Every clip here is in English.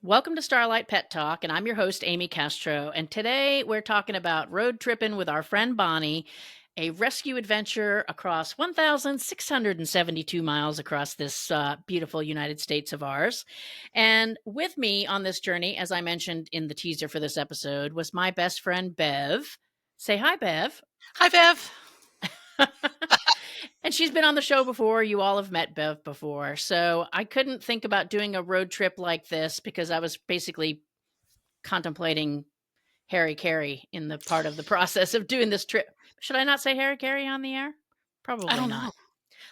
Welcome to Starlight Pet Talk, and I'm your host, Amy Castro. And today we're talking about road tripping with our friend Bonnie, a rescue adventure across 1,672 miles across this beautiful United States of ours. And with me on this journey, as I mentioned in the teaser for this episode, was my best friend, Bev. Say hi, Bev. Hi, Bev. And she's been on the show before. You all have met Bev before. So I couldn't think about doing a road trip like this because I was basically contemplating Harry Carey in the part of the process of doing this trip. Should I not say Harry Carey on the air? I Probably don't know. not.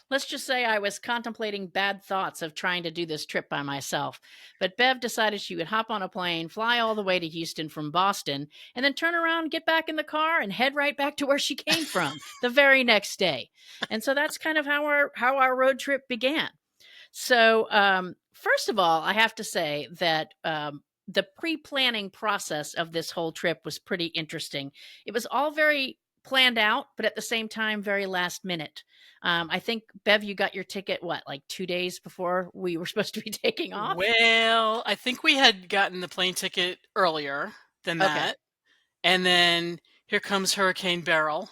Let's just say I was contemplating bad thoughts of trying to do this trip by myself. But Bev decided she would hop on a plane, fly all the way to Houston from Boston, and then turn around, get back in the car, and head right back to where she came from the very next day. And so that's kind of how our road trip began. So, first of all, I have to say that the pre planning process of this whole trip was pretty interesting. It was all very planned out, but at the same time, very last minute. I think, Bev, you got your ticket, what, like 2 days before we were supposed to be taking off? Well, I think we had gotten the plane ticket earlier than Okay. that. And then here comes Hurricane Beryl.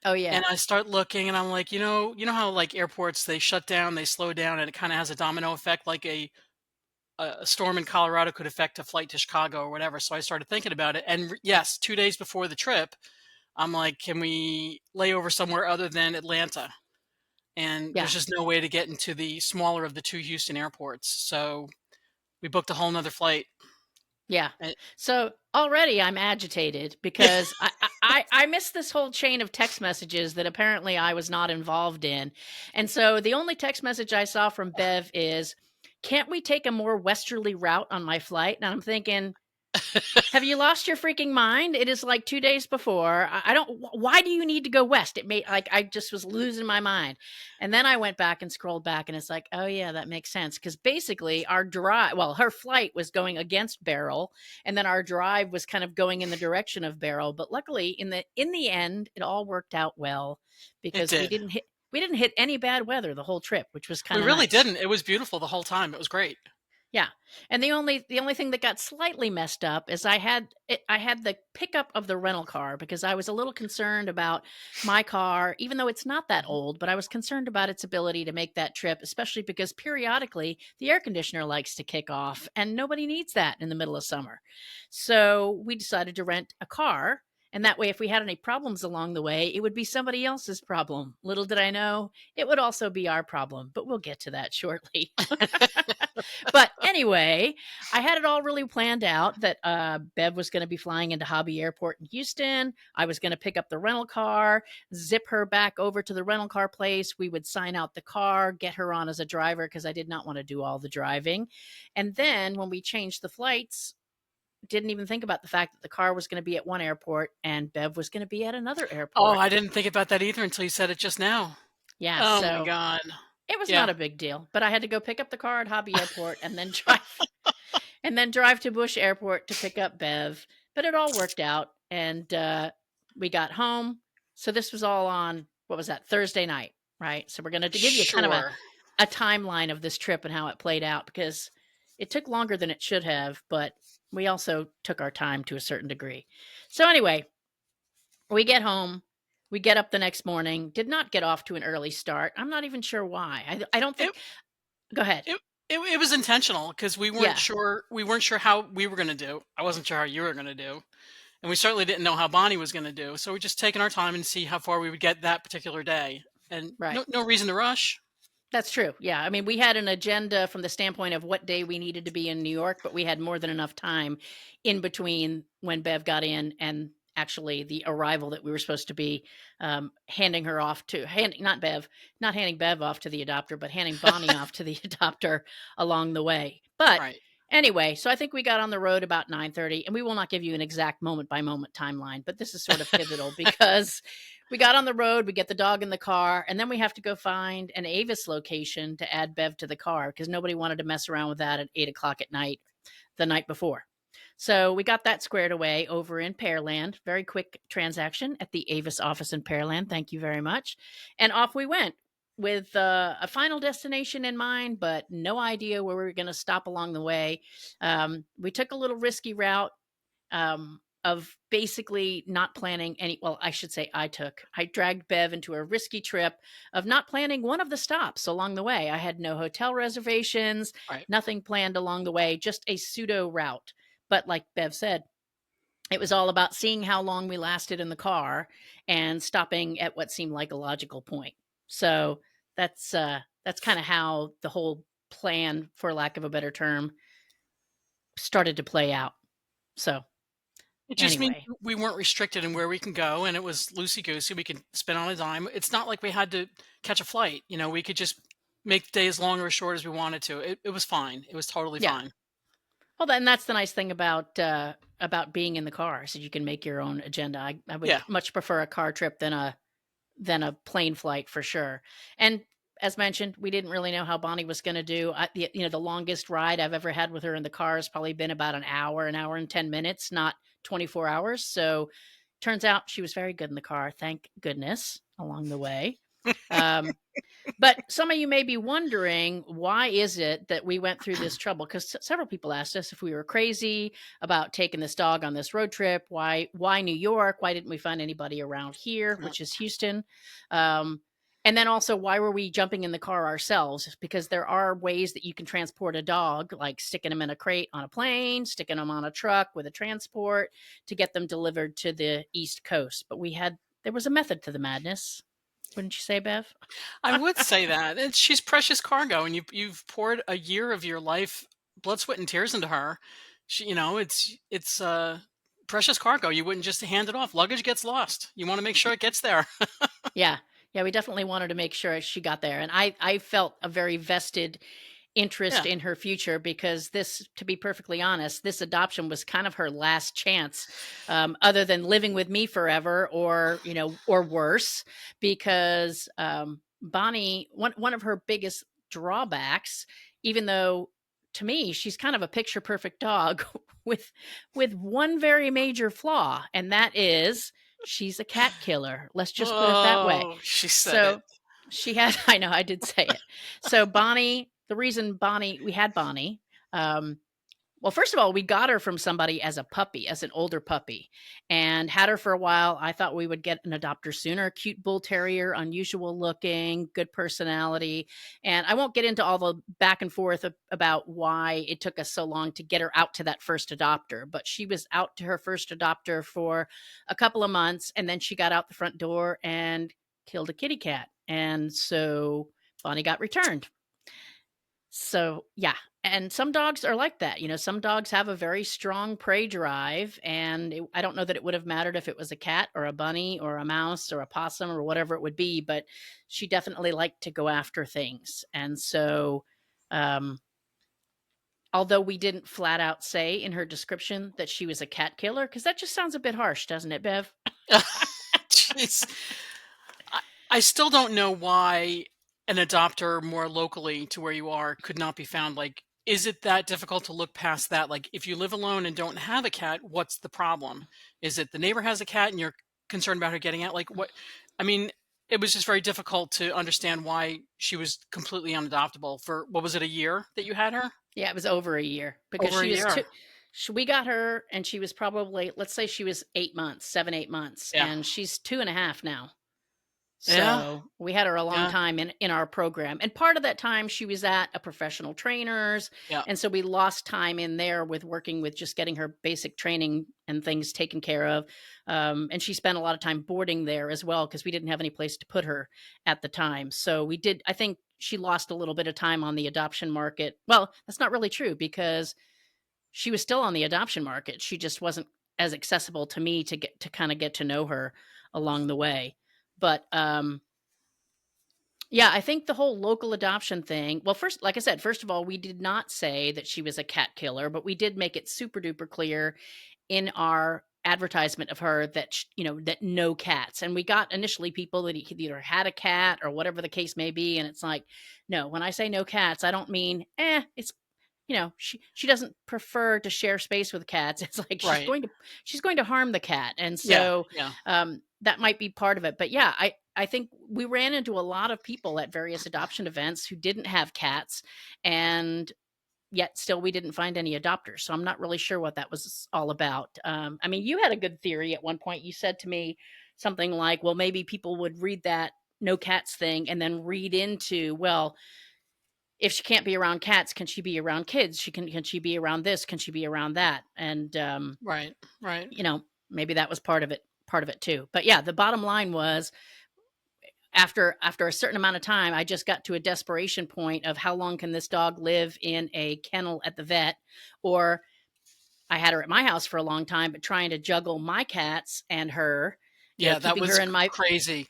Oh, yeah. And I start looking and I'm like, you know how like airports they shut down, they slow down, and it kind of has a domino effect like a storm in Colorado could affect a flight to Chicago or whatever. So I started thinking about it. And yes, 2 days before the trip, I'm like, can we lay over somewhere other than Atlanta? And there's Yeah. just no way to get into the smaller of the two Houston airports. So we booked a whole nother flight. Yeah. And So already I'm agitated because I missed this whole chain of text messages that apparently I was not involved in. And so the only text message I saw from Bev is, can't we take a more westerly route on my flight? And I'm thinking, have you lost your freaking mind? It is like 2 days before. I don't. Why do you need to go west? It made like I just was losing my mind, and then I went back and scrolled back, and it's like, oh yeah, that makes sense because basically our drive, well, her flight was going against Beryl, and then our drive was kind of going in the direction of Beryl. But luckily, in the end, it all worked out well it because we did. didn't hit any bad weather the whole trip, which was We kind of really nice. didn't. It was beautiful the whole time. It was great. Yeah, and the only thing that got slightly messed up is I had the pickup of the rental car because I was a little concerned about my car, even though it's not that Mhm. old, but I was concerned about its ability to make that trip, especially because periodically the air conditioner likes to kick off, and nobody needs that in the middle of summer. So we decided to rent a car. And that way, if we had any problems along the way, it would be somebody else's problem. Little did I know, it would also be our problem, but we'll get to that shortly. But anyway, I had it all really planned out that Bev was going to be flying into Hobby Airport in Houston. I was going to pick up the rental car, zip her back over to the rental car place. We would sign out the car, get her on as a driver because I did not want to do all the driving. And then when we changed the flights, didn't even think about the fact that the car was going to be at one airport and Bev was going to be at another Oh, airport. I didn't think about that either until you said it just now. Yeah, Oh my so God. it was Yeah. not a big deal, but I had to go pick up the car at Hobby Airport and then drive to Bush Airport to pick up Bev. But it all worked out, and we got home. So this was all on, what was that, Thursday night, right? So we're going to give you kind of a, Sure. a timeline of this trip and how it played out because it took longer than it should have, but we also took our time to a certain degree. So anyway, we get home. We get up the next morning. Did not get off to an early start. I'm not even sure why. I don't It think. Go ahead. it was intentional because Yeah. we weren't sure how we were gonna do. I wasn't sure how you were gonna do. And we certainly didn't know how Bonnie was gonna do. So we just taken our time and see how far we would get that particular day. And Right. no reason to rush. That's true. Yeah. I mean, we had an agenda from the standpoint of what day we needed to be in New York, but we had more than enough time in between when Bev got in and actually the arrival that we were supposed to be handing her off to, not handing Bev off to the adopter, but handing Bonnie off to the adopter along the way. But Right. anyway, so I think we got on the road about 9:30, and we will not give you an exact moment by moment timeline, but this is sort of pivotal because we got on the road, we get the dog in the car, and then we have to go find an Avis location to add Bev to the car because nobody wanted to mess around with that at 8 o'clock at night the night before. So we got that squared away over in Pearland. Very quick transaction at the Avis office in Pearland. Thank you very much. And off we went. with a final destination in mind, but no idea where we were going to stop along the way. We took a little risky route of basically not planning any. Well, I should say I dragged Bev into a risky trip of not planning one of the stops along the way. I had no hotel reservations, Right. nothing planned along the way, just a pseudo route. But like Bev said, it was all about seeing how long we lasted in the car and stopping at what seemed like a logical point. So that's kind of how the whole plan, for lack of a better term, started to play out. So It just means anyway, we weren't restricted in where we can go, and it was loosey goosey. We could spin on a dime. It's not like we had to catch a flight. We could just make days long or short as we wanted to. It was fine. It was totally yeah. fine. Well, then that's the nice thing about being in the car, so you can make your own agenda. I would Yeah. much prefer a car trip than a plane flight for sure. And as mentioned, we didn't really know how Bonnie was going to do. The longest ride I've ever had with her in the car has probably been about an hour and 10 minutes, not 24 hours. So turns out she was very good in the car. Thank goodness along the way. Um, but some of you may be wondering, why is it that we went through this trouble? Because several people asked us if we were crazy about taking this dog on this road trip. Why New York? Why didn't we find anybody around here, Uh, which is Houston? Um, and then also, why were we jumping in the car ourselves? Because there are ways that you can transport a dog, like sticking them in a crate on a plane, sticking them on a truck with a transport to get them delivered to the East Coast. But there was a method to the madness. Wouldn't you say, Bev? I would say that she's precious cargo, and you've poured a year of your life, blood, sweat, and tears into her. It's precious cargo. You wouldn't just hand it off. Luggage gets lost. You want to make sure it gets there. Yeah. Yeah, we definitely wanted to make sure she got there, and I felt a very vested interest Yeah. in her future because this, to be perfectly honest, this adoption was kind of her last chance, other than living with me forever or, or worse, because, Bonnie one of her biggest drawbacks, even though to me she's kind of a picture perfect dog with one very major flaw, and that is she's a cat killer. Let's just put it that way. Oh, she said it. So she had, I know, I did say it. So Bonnie, the reason we had Bonnie, um, well, first of all, we got her from somebody as a puppy, as an older puppy, and had her for a while. I thought we would get an adopter sooner. Cute bull terrier, unusual looking, good personality. And I won't get into all the back and forth about why it took us so long to get her out to that first adopter, but she was out to her first adopter for a couple of months, and then she got out the front door and killed a kitty cat. And so Bonnie got returned. So, yeah, and some dogs are like that. Some dogs have a very strong prey drive, and I don't know that it would have mattered if it was a cat or a bunny or a mouse or a possum or whatever it would be, but she definitely liked to go after things. And so, um, although we didn't flat out say in her description that she was a cat killer, because that just sounds a bit harsh, doesn't it, Bev? Jeez. I, I still don't know why an adopter more locally to where you are could not be found. Like, is it that difficult to look past that? Like, if you live alone and don't have a cat, what's the problem? Is it the neighbor has a cat and you're concerned about her getting out? Like, what? I mean, it was just very difficult to understand why she was completely unadoptable for, what was it, a year that you had her? Yeah, it was over a year because Over a she was two. year. We got her, and she was probably, let's say she was 8 months, 7, 8 months, Yeah. and she's 2.5 now. Yeah. So we had her a long Yeah. time in our program. And part of that time she was at a professional trainer's. Yeah. And so we lost time in there with working with just getting her basic training and things taken care of. And she spent a lot of time boarding there as well because we didn't have any place to put her at the time. So I think she lost a little bit of time on the adoption market. Well, that's not really true because she was still on the adoption market. She just wasn't as accessible to me to kind of get to know her along the way. But yeah, I think the whole local adoption thing. Well, first, like I said, first of all, we did not say that she was a cat killer, but we did make it super duper clear in our advertisement of her that that no cats. And we got initially people that either had a cat or whatever the case may be, and it's like, no, when I say no cats, I don't mean it's she doesn't prefer to share space with cats. It's like Right. she's going to harm the cat. And Yeah. so Yeah. that might be part of it. But yeah, I think we ran into a lot of people at various adoption events who didn't have cats, and yet still we didn't find any adopters. So I'm not really sure what that was all about. I mean, you had a good theory at one point. You said to me something like, well, maybe people would read that no cats thing and then read into, well, if she can't be around cats, can she be around kids? Can she be around this? Can she be around that? And Right, right. you know, maybe that was part of it too. But yeah, the bottom line was, after a certain amount of time, I just got to a desperation point of how long can this dog live in a kennel at the vet, or I had her at my house for a long time, but trying to juggle my cats and her, Yeah, that keeping her was in my crazy.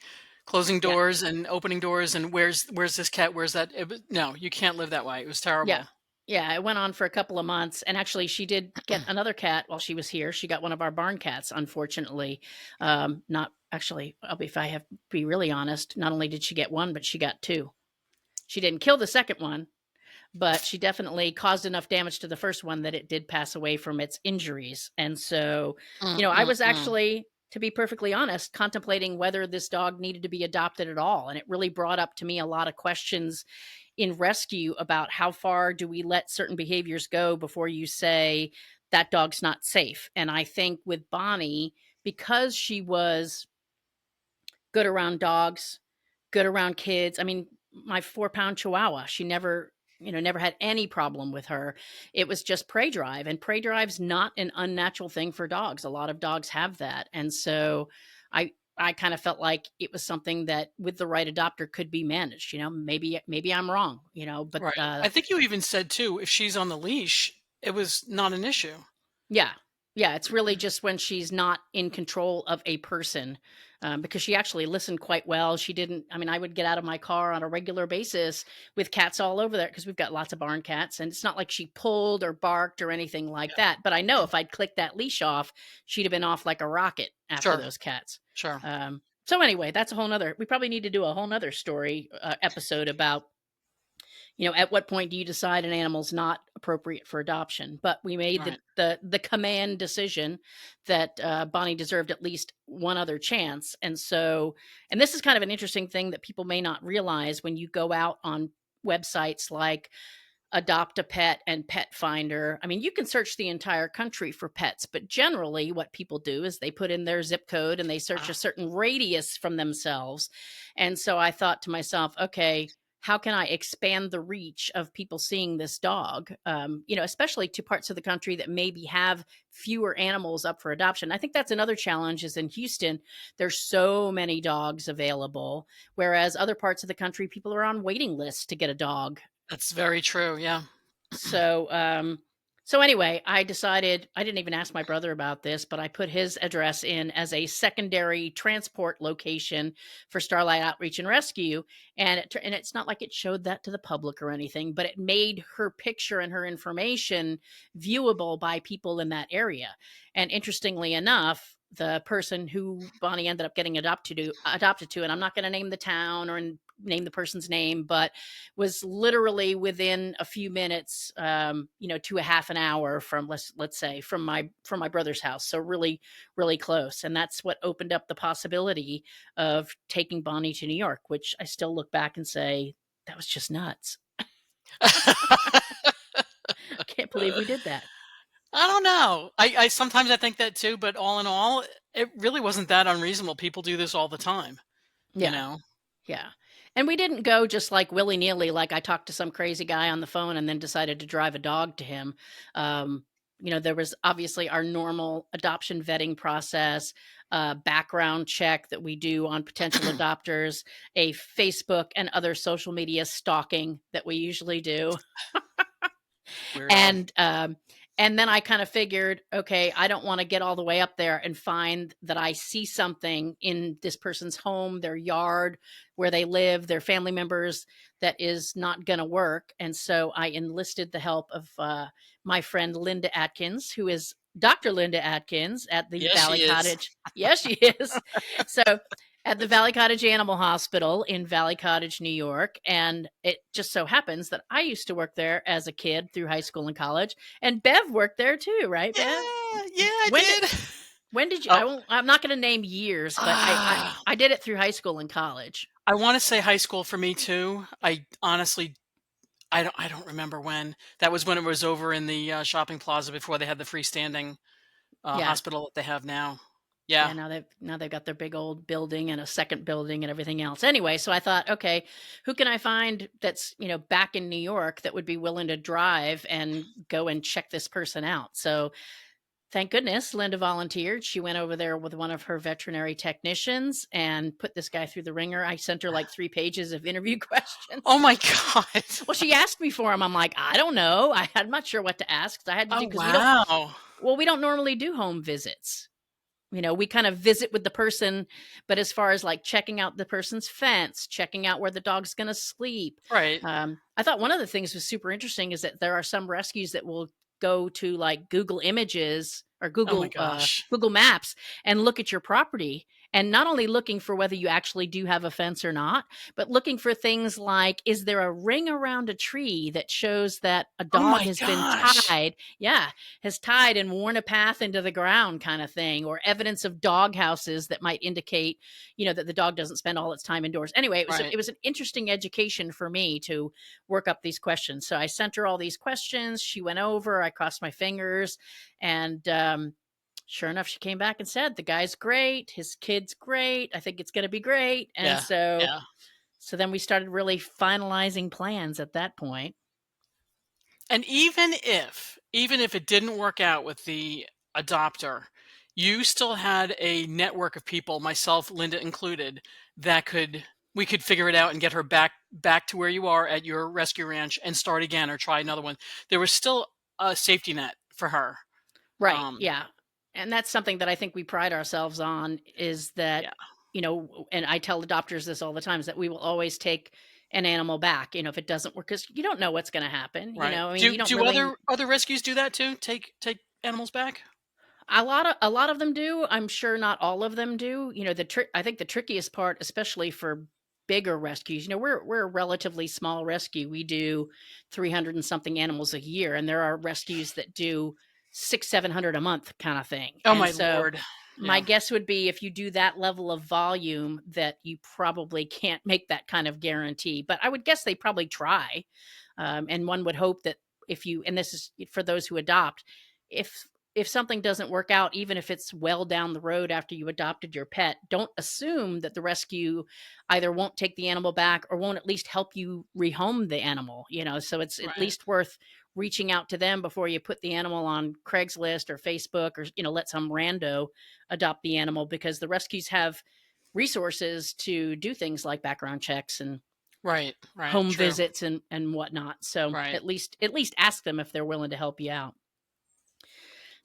Closing yeah, doors and opening doors and where's this cat? Where's that? No, you can't live that way. It was yeah. terrible. Yeah, it went on for a couple of months, and actually she did get another cat while she was here. She got one of our barn cats, unfortunately. Not actually, I'll be if I have to be really honest, not only did she get one, but she got two. She didn't kill the second one, but she definitely caused enough damage to the first one that it did pass away from its injuries. And so, Mm, I mm, was mm. actually, to be perfectly honest, contemplating whether this dog needed to be adopted at all. And it really brought up to me a lot of questions in rescue about how far do we let certain behaviors go before you say that dog's not safe. And I think with Bonnie, because she was good around dogs, good around kids. I mean, my 4-pound Chihuahua, she never, never had any problem with her. It was just prey drive, and prey drive's not an unnatural thing for dogs. A lot of dogs have that. And so I kind of felt like it was something that with the right adopter could be managed. Maybe I'm wrong, but Right. I think you even said too, if she's on the leash, it was not an issue. yeah. Yeah, it's really just when she's not in control of a person, because she actually listened quite well. She didn't, I mean, I would get out of my car on a regular basis with cats all over there because we've got lots of barn cats. And it's not like she pulled or barked or anything like Yeah. that. But I know if I'd clicked that leash off, she'd have been off like a rocket after Sure. those cats. Sure. So anyway, that's a whole nother, we probably need to do a whole nother story episode about, at what point do you decide an animal's not appropriate for adoption? But we made the Right. the command decision that Bonnie deserved at least one other chance. And so, and this is kind of an interesting thing that people may not realize when you go out on websites like Adopt a Pet and Pet Finder. I mean, you can search the entire country for pets, but generally what people do is they put in their zip code and they search a Ah, certain radius from themselves. And so I thought to myself, okay, how can I expand the reach of people seeing this dog? Especially to parts of the country that maybe have fewer animals up for adoption. I think that's another challenge is in Houston, there's so many dogs available, whereas other parts of the country, people are on waiting lists to get a dog. that's very true. Yeah. So, so anyway, I decided I didn't even ask my brother about this, but I put his address in as a secondary transport location for Starlight Outreach and Rescue, and and it's not like it showed that to the public or anything, but it made her picture and her information viewable by people in that area. And interestingly enough, the person who Bonnie ended up getting adopted to, and I'm not going to name the town or name the person's name, but was literally within a few minutes, to a half an hour from let's say from my brother's house. So really, really close. And that's what opened up the possibility of taking Bonnie to New York, which I still look back and say, that was just nuts. I can't believe we did that. I don't know. I sometimes I think that too, but all in all, it really wasn't that unreasonable. People do this all the time, you Yeah. know? Yeah. And we didn't go just like willy nilly, like I talked to some crazy guy on the phone and then decided to drive a dog to him. There was obviously our normal adoption vetting process, background check that we do on potential adopters, a Facebook and other social media stalking that we usually do. Weirdo. And then I kind of figured, okay, I don't want to get all the way up there and find that I see something in this person's home, their yard, where they live, their family members, that is not going to work. And so I enlisted the help of my friend Linda Atkins, who is Dr. Linda Atkins at the Yes, she Valley is. Cottage. Yes, she is. So at the Valley Cottage Animal Hospital in Valley Cottage, New York. And it just so happens that I used to work there as a kid through high school and college. And Bev worked there too, right, Bev? Yeah, yeah, I When did did. When did you Oh, I'm not gonna name years, but I did it through high school and college. I wanna say high school for me too. I honestly I don't remember when. That was when it was over in the, shopping plaza before they had the freestanding, Yeah. hospital that they have now. Yeah, Yeah. now they've got their big old building and a second building and everything else. Anyway, so I thought, okay, who can I find that's, back in New York that would be willing to drive and go and check this person out? So thank goodness Linda volunteered. She went over there with one of her veterinary technicians and put this guy through the ringer. I sent her like 3 pages of interview Oh questions. my god. Well, she asked me for them. I'm like, I don't know. I'm not sure what to ask. I had to do Oh, because wow. we don't normally do home visits. We kind of visit with the person, but as far as like checking out the person's fence, checking out where the dog's going to sleep, Right. I thought one of the things was super interesting is that there are some rescues that will go to like Google Images or Oh my Google gosh. Google Maps and look at your property. And not only looking for whether you actually do have a fence or not, but looking for things like, is there a ring around a tree that shows that a Oh dog my has been gosh. tied? Yeah, has tied and worn a path into the ground kind of thing, or evidence of dog houses that might indicate, that the dog doesn't spend all its time indoors. Anyway, it was Right. it was an interesting education for me to work up these questions. So I sent her all these questions. She went over. I crossed my fingers, and sure enough, she came back and said the guy's great, his kid's great. I think it's going to be great. And Yeah. so, Yeah. so then we started really finalizing plans at that point. And even if it didn't work out with the adopter, you still had a network of people, myself, Linda included, that we could figure it out and get her back to where you are at your rescue ranch and start again or try another one. There was still a safety net for her. Right. Um, Yeah. And that's something that I think we pride ourselves on is that, yeah, and I tell adopters this all the time is that we will always take an animal back, if it doesn't work, because you don't know what's going to happen. right. I mean, Do you don't do really, other rescues do that too? Take animals back? a lot of them do. I'm sure not all of them do. I think the trickiest part, especially for bigger rescues, we're a relatively small rescue. We do 300 and something animals a year, and there are rescues that do 600, 700 a month kind of thing. Oh And my so lord. my Yeah. guess would be if you do that level of volume that you probably can't make that kind of guarantee, but I would guess they probably try. And one would hope that and this is for those who adopt, if if something doesn't work out, even if it's well down the road after you adopted your pet, don't assume that the rescue either won't take the animal back or won't at least help you rehome the animal, so it's at Right. least worth reaching out to them before you put the animal on Craigslist or Facebook or, let some rando adopt the animal, because the rescues have resources to do things like background checks and Right. Right. home True. visits and whatnot. So Right. at least ask them if they're willing to help you out.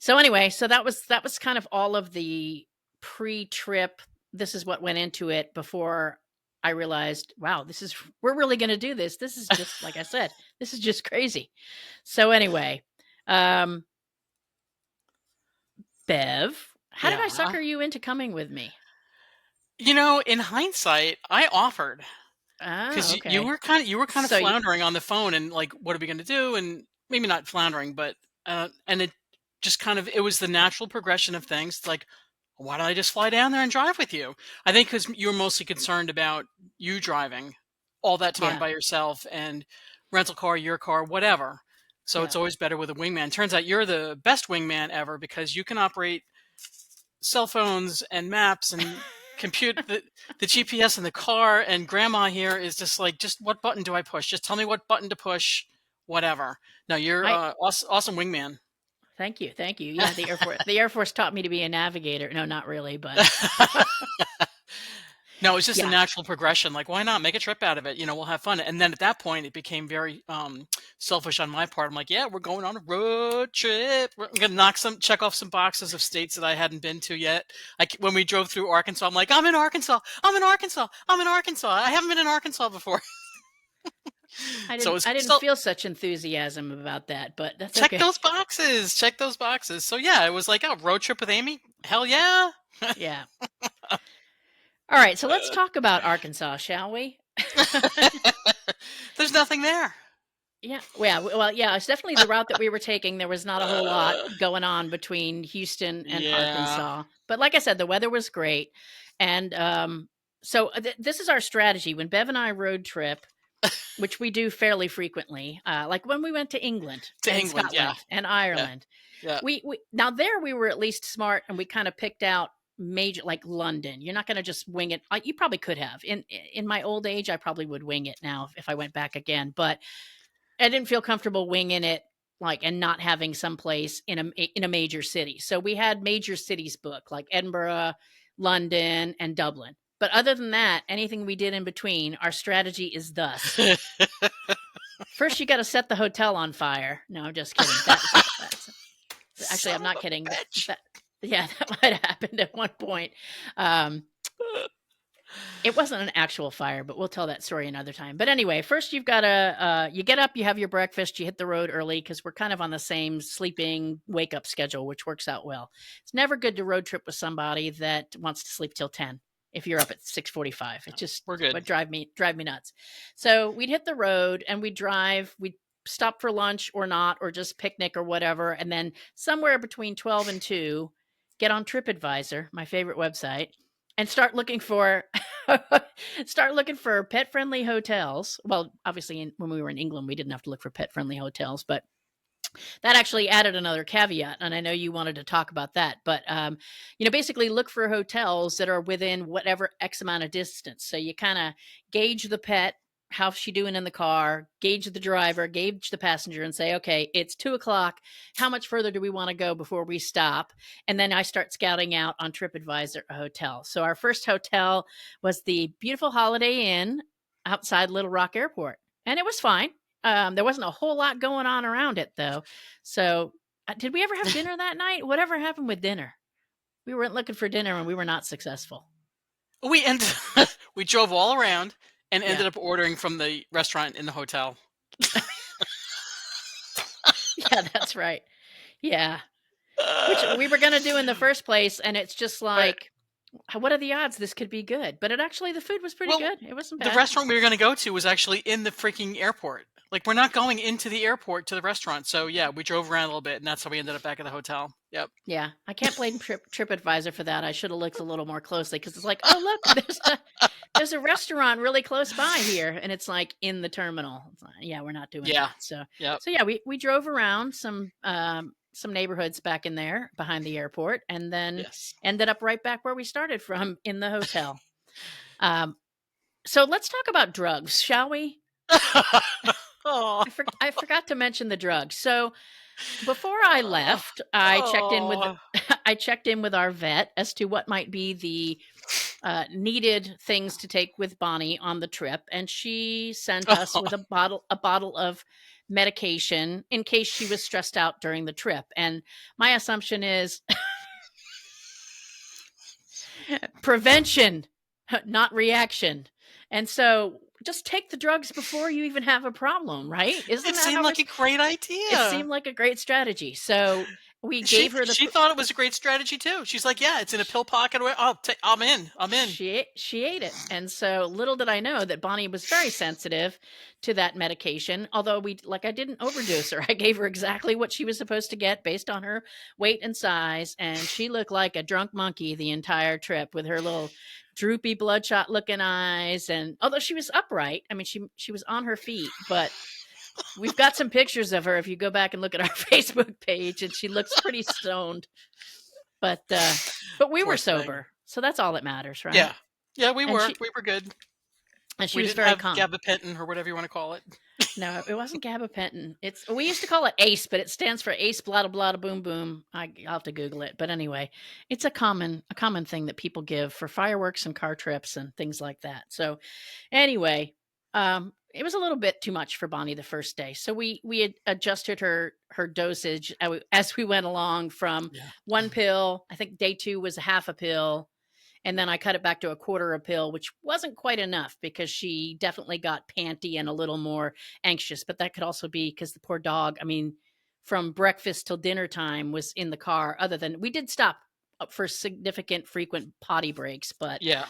So anyway, so that was kind of all of the pre-trip. This is what went into it before I realized, wow, we're really going to do this. This is just like I said, this is just crazy. So anyway, um Bev, how did I Yeah. sucker you into coming with me? In hindsight, I offered. Oh, 'Cause you okay. were kinda So you floundering on the phone and, like, "What are we gonna do?" And maybe not floundering, but, and it just it was the natural progression of things. It's like, "Why don't I just fly down there and drive with you?" I think because you were mostly concerned about you driving all that time yeah, by yourself and rental car, your car, whatever. So yeah. it's always better with a wingman. Turns out you're the best wingman ever because you can operate cell phones and maps and compute the GPS in the car, and grandma here is just like, just what button do I push? Just tell me what button to push, whatever. No, you're I awesome wingman. Thank you. Thank you. Yeah, the Air Force taught me to be a navigator. No, not really, but No, it's just a yeah. natural progression. Like, why not make a trip out of it? We'll have fun. And then at that point, it became very selfish on my part. I'm like, yeah, we're going on a road trip. I'm gonna check off some boxes of states that I hadn't been to yet. When we drove through Arkansas, I'm like, I'm in Arkansas. I'm in Arkansas. I'm in Arkansas. I haven't been in Arkansas before. I So didn't it's I didn't still feel such enthusiasm about that, but that's check okay. those boxes. Check those boxes. So yeah, it was like, oh, road trip with Amy. Hell yeah. Yeah. All right, so let's talk about Arkansas, shall we? There's nothing there. Yeah, well, yeah, it's definitely the route that we were taking. There was not a whole lot going on between Houston and Yeah. Arkansas, but like I said, the weather was great, and so this is our strategy when Bev and I road trip, which we do fairly frequently. Like when we went to England To and England, yeah. Scotland and Yeah. Ireland, Yeah. we now there we were at least smart, and we kind of picked out major like London. You're not going to just wing it. You probably could have in my old age. I probably would wing it now if I went back again, but I didn't feel comfortable winging it, like, and not having some place in a major city. So we had major cities booked, like Edinburgh, London, and Dublin. But other than that, anything we did in between, our strategy is thus. First, you got to set the hotel on fire. No, I'm just kidding. That's actually, Son I'm not of a kidding. bitch. That yeah, that might have happened at one point. Um, It wasn't an actual fire, but we'll tell that story another time. But anyway, first you've got to you get up, you have your breakfast, you hit the road early because we're kind of on the same sleeping wake up schedule, which works out well. It's never good to road trip with somebody that wants to sleep till 10 if you're up at 6:45. It just We're good. would drive me nuts. So we'd hit the road and we'd drive, we'd stop for lunch or not, or just picnic or whatever, and then somewhere between 12 and 2, get on TripAdvisor, my favorite website, and start looking for pet friendly hotels. Well, obviously, when we were in England, we didn't have to look for pet friendly hotels, but that actually added another caveat. And I know you wanted to talk about that, but basically look for hotels that are within whatever X amount of distance. So you kind of gauge the pet. How's she doing in the car? Gauge the driver, gauge the passenger, and say, okay, it's 2 o'clock. How much further do we want to go before we stop? And then I start scouting out on TripAdvisor a hotel. So our first hotel was the beautiful Holiday Inn outside Little Rock Airport, and it was fine. There wasn't a whole lot going on around it though. So, did we ever have dinner that night? Whatever happened with dinner? We weren't looking for dinner and we were not successful. We ended we drove all around and Yeah. ended up ordering from the restaurant in the hotel. Yeah, that's right. Yeah. Which we were going to do in the first place. And it's just Right. like, what are the odds this could be good? But the food was pretty Well, good. It wasn't the bad. restaurant we were gonna go to was actually in the freaking airport. Like, we're not going into the airport to the restaurant. So yeah, we drove around a little bit, and that's how we ended up back at the hotel. Yep. Yeah. I can't blame TripAdvisor for that. I should have looked a little more closely because it's like, oh, look, there's a restaurant really close by here, and it's like in the terminal. It's like, yeah, we're not doing Yeah. that. So Yep. so yeah, we drove around some neighborhoods back in there behind the airport, and then Yes. ended up right back where we started from in the hotel. Um, so let's talk about drugs, shall we? Oh. I forgot to mention the drugs. So before I Oh. left, I checked in with Oh. I checked in with our vet as to what might be the needed things to take with Bonnie on the trip, and she sent us with a bottle of medication in case she was stressed out during the trip. And my assumption is prevention, not reaction. And so just take the drugs before you even have a problem, right? Isn't It that seemed how we're like a great it idea. seemed like a great strategy. So we She gave her the she thought it was a great strategy too. She's like, "Yeah, it's in a pill pocket. I'm in. I'm in." she ate it. And so little did I know that Bonnie was very sensitive to that medication. Although I didn't overdose her. I gave her exactly what she was supposed to get based on her weight and size. And she looked like a drunk monkey the entire trip with her little droopy bloodshot looking eyes. And although she was upright, I mean, she was on her feet, but we've got some pictures of her if you go back and look at our Facebook page, and she looks pretty stoned. But we Poor were thing. sober, so that's all that matters, right? Yeah. Yeah, we And were. she We were good. and she We was didn't very have calm. gabapentin or whatever you wanna call it. No, it wasn't gabapentin. We used to call it ACE, but it stands for Ace blah blah boom boom. I'll have to Google it, but anyway, it's a common thing that people give for fireworks and car trips and things like that. So anyway, it was a little bit too much for Bonnie the first day, so we had adjusted her dosage as we went along from Yeah. one pill. I think day 2 was a half a pill, and then I cut it back to a quarter a pill, which wasn't quite enough because she definitely got panty and a little more anxious. But that could also be because the poor dog, I mean, from breakfast till dinner time was in the car, other than we did stop for significant frequent potty breaks. But Yeah.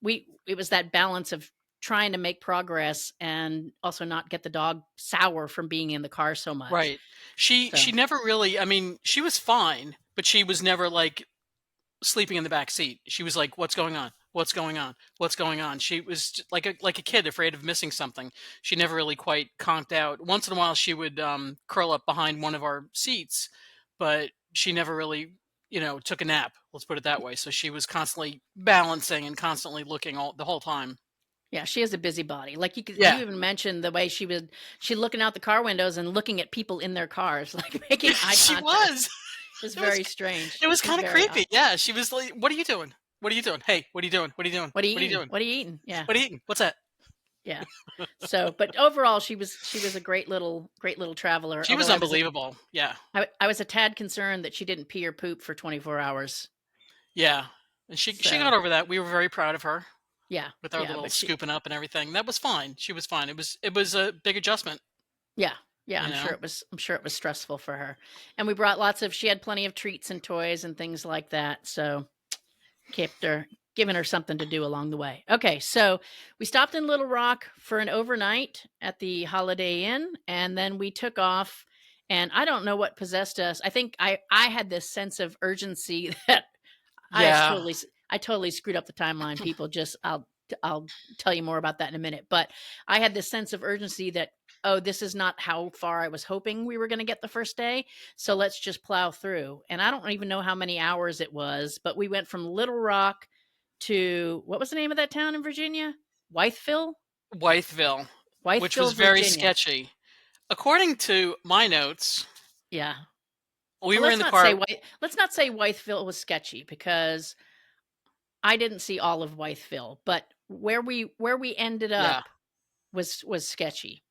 it was that balance of trying to make progress and also not get the dog sour from being in the car so much. Right. She So, never really, I mean, she was fine, but she was never like sleeping in the back seat. She was like, "What's going on? What's going on? What's going on?" She was like a kid afraid of missing something. She never really quite conked out. Once in a while, she would curl up behind one of our seats, but she never really, took a nap. Let's put it that way. So she was constantly balancing and constantly looking all the whole time. yeah, she is a busybody. Like you Yeah, even mentioned the way she looking out the car windows and looking at people in their cars, like making eye she contact. was. It was It was very strange. it was It was kind of very creepy. odd. Yeah, she was like, "What are you doing? What are you doing? Hey, what are you doing? What are you doing? What are you What are you eating? doing? What are you eating? Yeah. What are you eating? What's that?" Yeah. So, but overall, she was a great little traveler. She was Although unbelievable. Yeah. I was a tad concerned that she didn't pee or poop for 24 hours. Yeah. And she So got over that. We were very proud of her yeah, with our yeah, little but she scooping up and everything. That was fine. She was fine. It was a big adjustment, yeah, yeah. you know. I'm sure it was stressful for her. And we brought lots of. She had plenty of treats and toys and things like that. So kept her giving her something to do along the way. Okay, so we stopped in Little Rock for an overnight at the Holiday Inn, and then we took off. And I don't know what possessed us. I think I had this sense of urgency that Yeah. I totally screwed up the timeline. People, just I'll tell you more about that in a minute. But I had this sense of urgency that, oh, this is not how far I was hoping we were going to get the first day. So let's just plow through. And I don't even know how many hours it was, but we went from Little Rock to, what was the name of that town in Virginia? Wytheville? Wytheville, which Wytheville, was very Virginia. sketchy. According to my notes, Yeah. we Well, were in the car. let's not say Wytheville was sketchy, because I didn't see all of Wytheville, but where we ended Yeah. up was sketchy.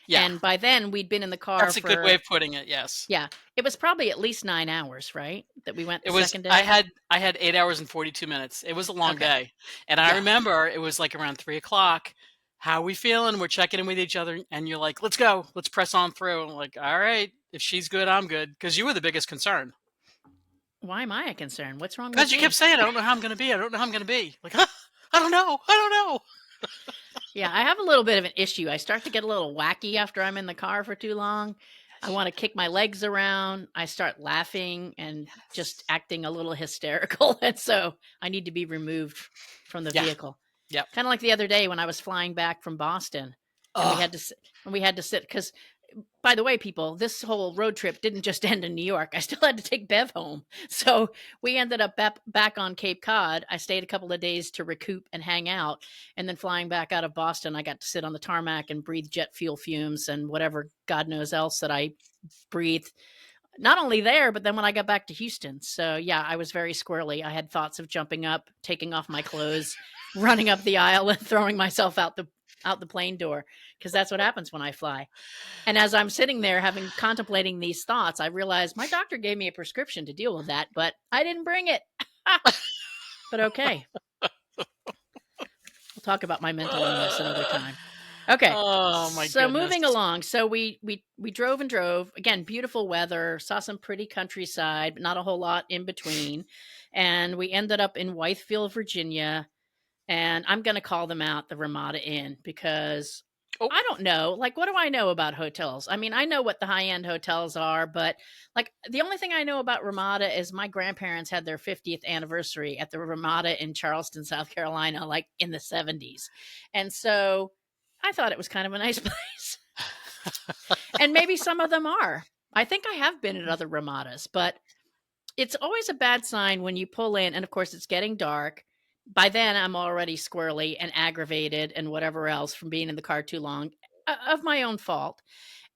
Yeah. And by then we'd been in the car That's a good way for, of putting it. Yes. yeah, it was probably at least 9 hours, right? That we went It the was second I day? had I had 8 hours and 42 minutes. It was a long Okay. day. And I Yeah. remember it was like around 3 o'clock. How we feeling? We're checking in with each other, and you're like, "Let's go. Let's press on through." I'm like, "All right. If she's good, I'm good." Because you were the biggest concern. Why am I a concern? What's wrong with Because you kept me? saying, "I don't know how I'm going to be. I don't know how I'm going to be." Like, huh? I don't know. I don't know. Yeah, I have a little bit of an issue. I start to get a little wacky after I'm in the car for too long. I Yes. want to kick my legs around. I start laughing and just Yes. acting a little hysterical. And so I need to be removed from the Yeah. vehicle. Yep. Kind of like the other day when I was flying back from Boston, and Oh, we had to sit, because, by the way, people, this whole road trip didn't just end in New York. I still had to take Bev home. So we ended up back on Cape Cod. I stayed a couple of days to recoup and hang out. And then flying back out of Boston, I got to sit on the tarmac and breathe jet fuel fumes and whatever God knows else that I breathed. Not only there, but then when I got back to Houston. So yeah, I was very squirrely. I had thoughts of jumping up, taking off my clothes, running up the aisle, and throwing myself out the plane door, because that's what happens when I fly. And as I'm sitting there having contemplating these thoughts, I realized my doctor gave me a prescription to deal with that, but I didn't bring it. But okay, we'll talk about my mental illness another time. Okay. oh my So goodness. moving along. So we drove and drove. Again, beautiful weather, saw some pretty countryside, but not a whole lot in between. And we ended up in Wytheville, Virginia, and I'm going to call them out, the Ramada Inn, because Oh, I don't know. Like, what do I know about hotels? I mean, I know what the high end hotels are, but like the only thing I know about Ramada is my grandparents had their 50th anniversary at the Ramada in Charleston, South Carolina, like in the 70s. And so I thought it was kind of a nice place. And maybe some of them are. I think I have been at other Ramadas, but it's always a bad sign when you pull in, and of course it's getting dark. By then I'm already squirrely and aggravated and whatever else from being in the car too long, of my own fault.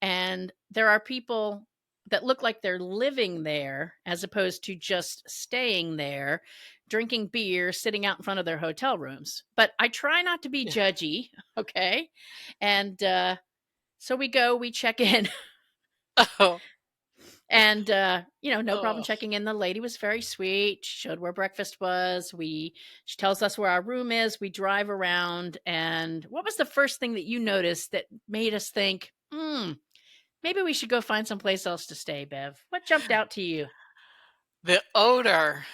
And there are people that look like they're living there as opposed to just staying there, drinking beer, sitting out in front of their hotel rooms. But I try not to be yeah. judgy, okay? And so we check in. Oh, And, no problem oh. checking in. The lady was very sweet. She showed where breakfast was. She tells us where our room is. We drive around. And what was the first thing that you noticed that made us think, maybe we should go find someplace else to stay, Bev? What jumped out to you? The odor,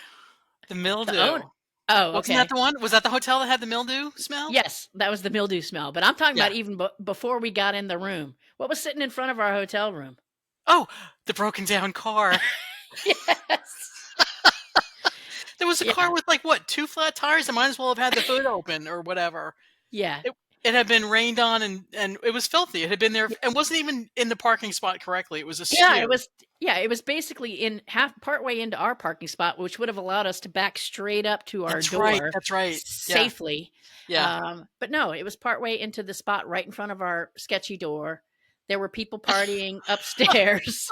the The own mildew. Oh, Wasn't that okay. the one? Was that the hotel that had the mildew smell? Yes, that was the mildew smell, but I'm talking Yeah. about even before we got in the room. What was sitting in front of our hotel room? Oh, the broken down car. Yes. There was a car Yeah. with, like, what, 2 flat tires? I might as well have had the hood open or whatever. Yeah. It it had been rained on and it was filthy. It had been there Y and wasn't even in the parking spot correctly. It was yeah, askew. it was basically in half partway into our parking spot, which would have allowed us to back straight up to our door That's right. Yeah, safely. yeah. But no, it was partway into the spot right in front of our sketchy door. There were people partying upstairs.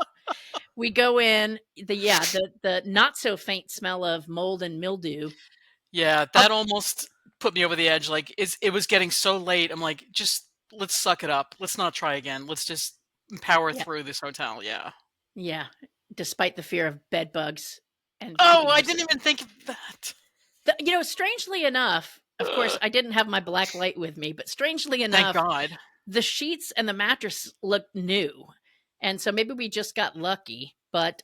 We go in, the not so faint smell of mold and mildew. Yeah, Up that almost put me over the edge, like, it was getting so late, I'm like, "Just let's suck it up. Let's not try again. Let's just power Yeah, through this hotel." Yeah. yeah, despite the fear of bed bugs and Oh, keeping I our didn't even think of that. strangely enough, of course, Ugh, I didn't have my black light with me, but strangely thank enough, God. the sheets and the mattress looked new, and so maybe we just got lucky, but,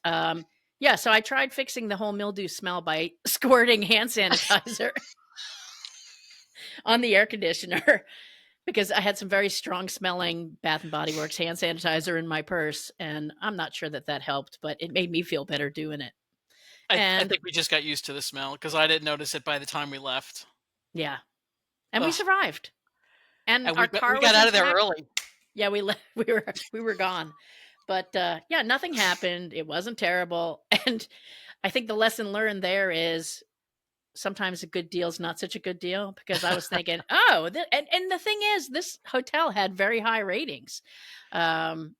yeah, so I tried fixing the whole mildew smell by squirting hand sanitizer on the air conditioner because I had some very strong smelling Bath& and Body Works hand sanitizer in my purse, and I'm not sure that that helped, but it made me feel better doing it, I and think we just got used to the smell because I didn't notice it by the time we left. yeah, and we Ugh, survived, and and our we car got was out of there intact. early. Yeah, we left. We were gone, but yeah, nothing happened. It wasn't terrible, and I think the lesson learned there is sometimes a good deal's not such a good deal because I was thinking, oh, and the thing is, this hotel had very high ratings, um,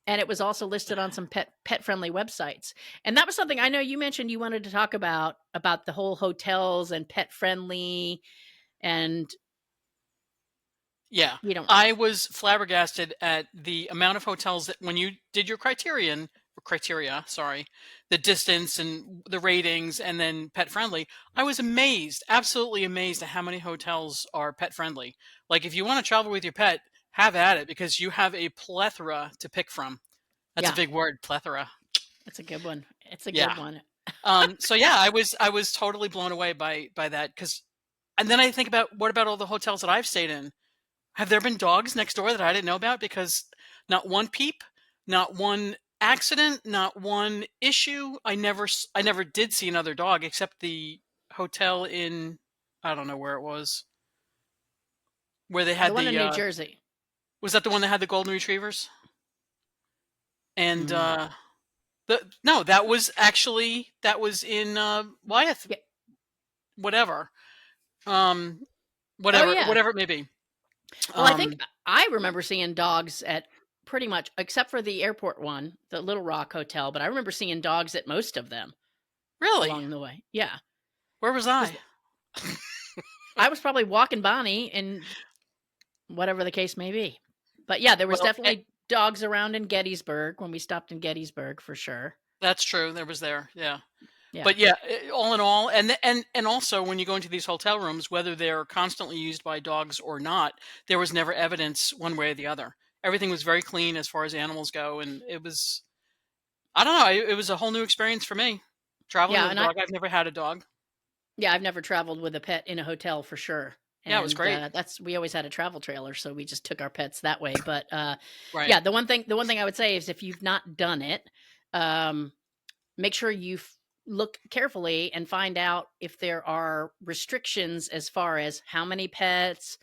and it was also listed on some pet friendly websites, and that was something I know you mentioned you wanted to talk about the whole hotels and pet friendly, and Yeah. you don't. I was flabbergasted at the amount of hotels that when you did your criteria, sorry, the distance and the ratings and then pet friendly, I was amazed, absolutely amazed at how many hotels are pet friendly. Like if you want to travel with your pet, have at it because you have a plethora to pick from. That's a Yeah, big word, plethora. it's a good one. It's a good Yeah. one. So yeah, I was totally blown away by that because and then I think about what about all the hotels that I've stayed in? Have there been dogs next door that I didn't know about? Because not one peep, not one accident, not one issue. I never did see another dog except the hotel in I don't know where it was, where they The had one in the New Jersey. was that the one that had the golden retrievers? And Mm. the no, that was actually that was in Wyeth, Yeah. whatever. Um Oh yeah. whatever it may be. Well, I think Um I remember seeing dogs at pretty much, except for the airport one, the Little Rock Hotel. But I remember seeing dogs at most of them really? along the way. Yeah, Where was because I? I was probably walking Bonnie, and whatever the case may be. But yeah, there was Well, definitely dogs around in Gettysburg when we stopped in Gettysburg for sure. that's true. There was there. Yeah. Yeah, But yeah, all in all, and also when you go into these hotel rooms, whether they're constantly used by dogs or not, there was never evidence one way or the other. Everything was very clean as far as animals go, and it was I don't know, it was a whole new experience for me traveling yeah, with a and I dog. I've never had a dog. yeah, I've never traveled with a pet in a hotel for sure. Yeah, it was And great. that's we always had a travel trailer, so we just took our pets that way. But Right. yeah, the one thing I would say is if you've not done it, um, make sure you look carefully and find out if there are restrictions as far as how many pets,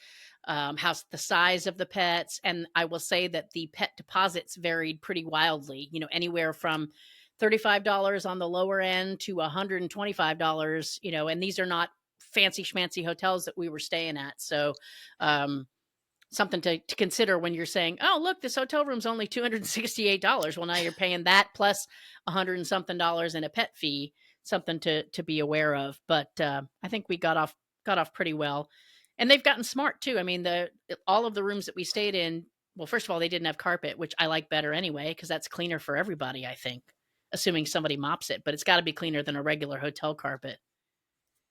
how's the size of the pets. And I will say that the pet deposits varied pretty wildly, anywhere from $35 on the lower end to $125, and these are not fancy schmancy hotels that we were staying at. So, um, something to consider when you're saying, "Oh, look, this hotel room's only $268." Well, now you're paying that plus 100 and something dollars in a pet fee. Something to be aware of. But I think we got off pretty well, and they've gotten smart too. I mean, all of the rooms that we stayed in. Well, first of all, they didn't have carpet, which I like better anyway because that's cleaner for everybody. I think, assuming somebody mops it, but it's got to be cleaner than a regular hotel carpet.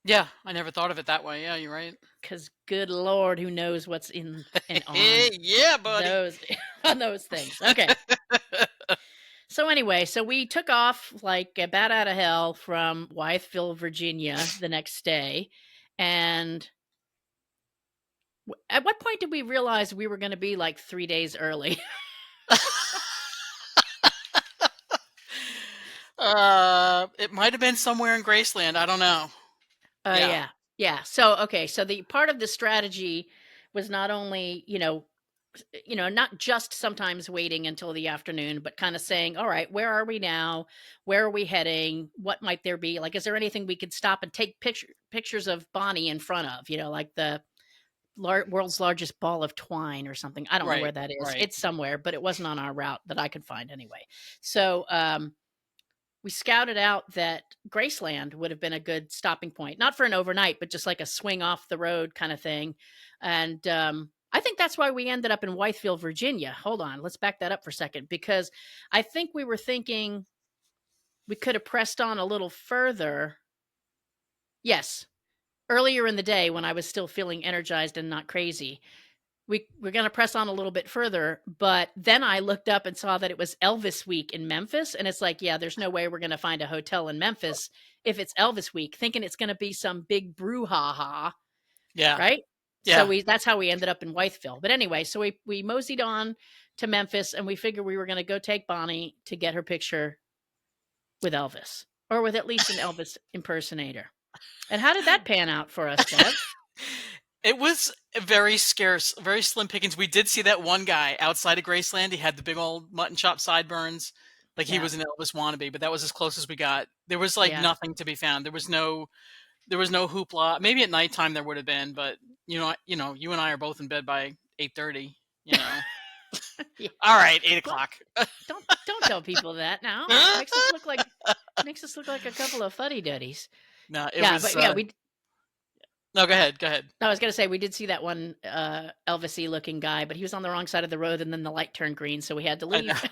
Yeah, I never thought of it that way. Yeah, you're right. Because good lord, who knows what's in and on Yeah, buddy. those on those things. Okay. So anyway, so we took off like a bat out of hell from Wyethville, Virginia the next day. And at what point did we realize we were going to be like 3 days early? It might have been somewhere in Graceland. I don't know. Yeah. Yeah. Yeah. So, okay. So the part of the strategy was not only, not just sometimes waiting until the afternoon, but kind of saying, all right, where are we now? Where are we heading? What might there be? Like, is there anything we could stop and take pictures of Bonnie in front of, like the world's largest ball of twine or something. I don't know where Right. that is. Right. It's somewhere, but it wasn't on our route that I could find anyway. So, we scouted out that Graceland would have been a good stopping point, not for an overnight, but just like a swing off the road kind of thing. And I think that's why we ended up in Whiteville, Virginia. Hold on, let's back that up for a second, because I think we were thinking we could have pressed on a little further. Yes, earlier in the day when I was still feeling energized and not crazy. We're going to press on a little bit further, but then I looked up and saw that it was Elvis week in Memphis, and it's like, yeah, there's no way we're going to find a hotel in Memphis if it's Elvis week, thinking it's going to be some big brouhaha, Yeah. right? So Yeah. that's how we ended up in Whiteville. But anyway, so we moseyed on to Memphis, and we figured we were going to go take Bonnie to get her picture with Elvis, or with at least an Elvis impersonator. And how did that pan out for us, Bev? It was very scarce, very slim pickings. We did see that one guy outside of Graceland. He had the big old mutton chop sideburns, like he Yeah, was an Elvis wannabe. But that was as close as we got. There was like yeah. nothing to be found. There was no hoopla. Maybe at nighttime there would have been, but you and I are both in bed by 8:30. You know. Yeah. All right, eight Well, o'clock. don't tell people that now. Makes us look like a couple of fuddy duddies. No, it Yeah, was. but yeah, we. No, go ahead. Go ahead. I was gonna say we did see that one Elvis-y looking guy, but he was on the wrong side of the road, and then the light turned green, so we had to I know. leave.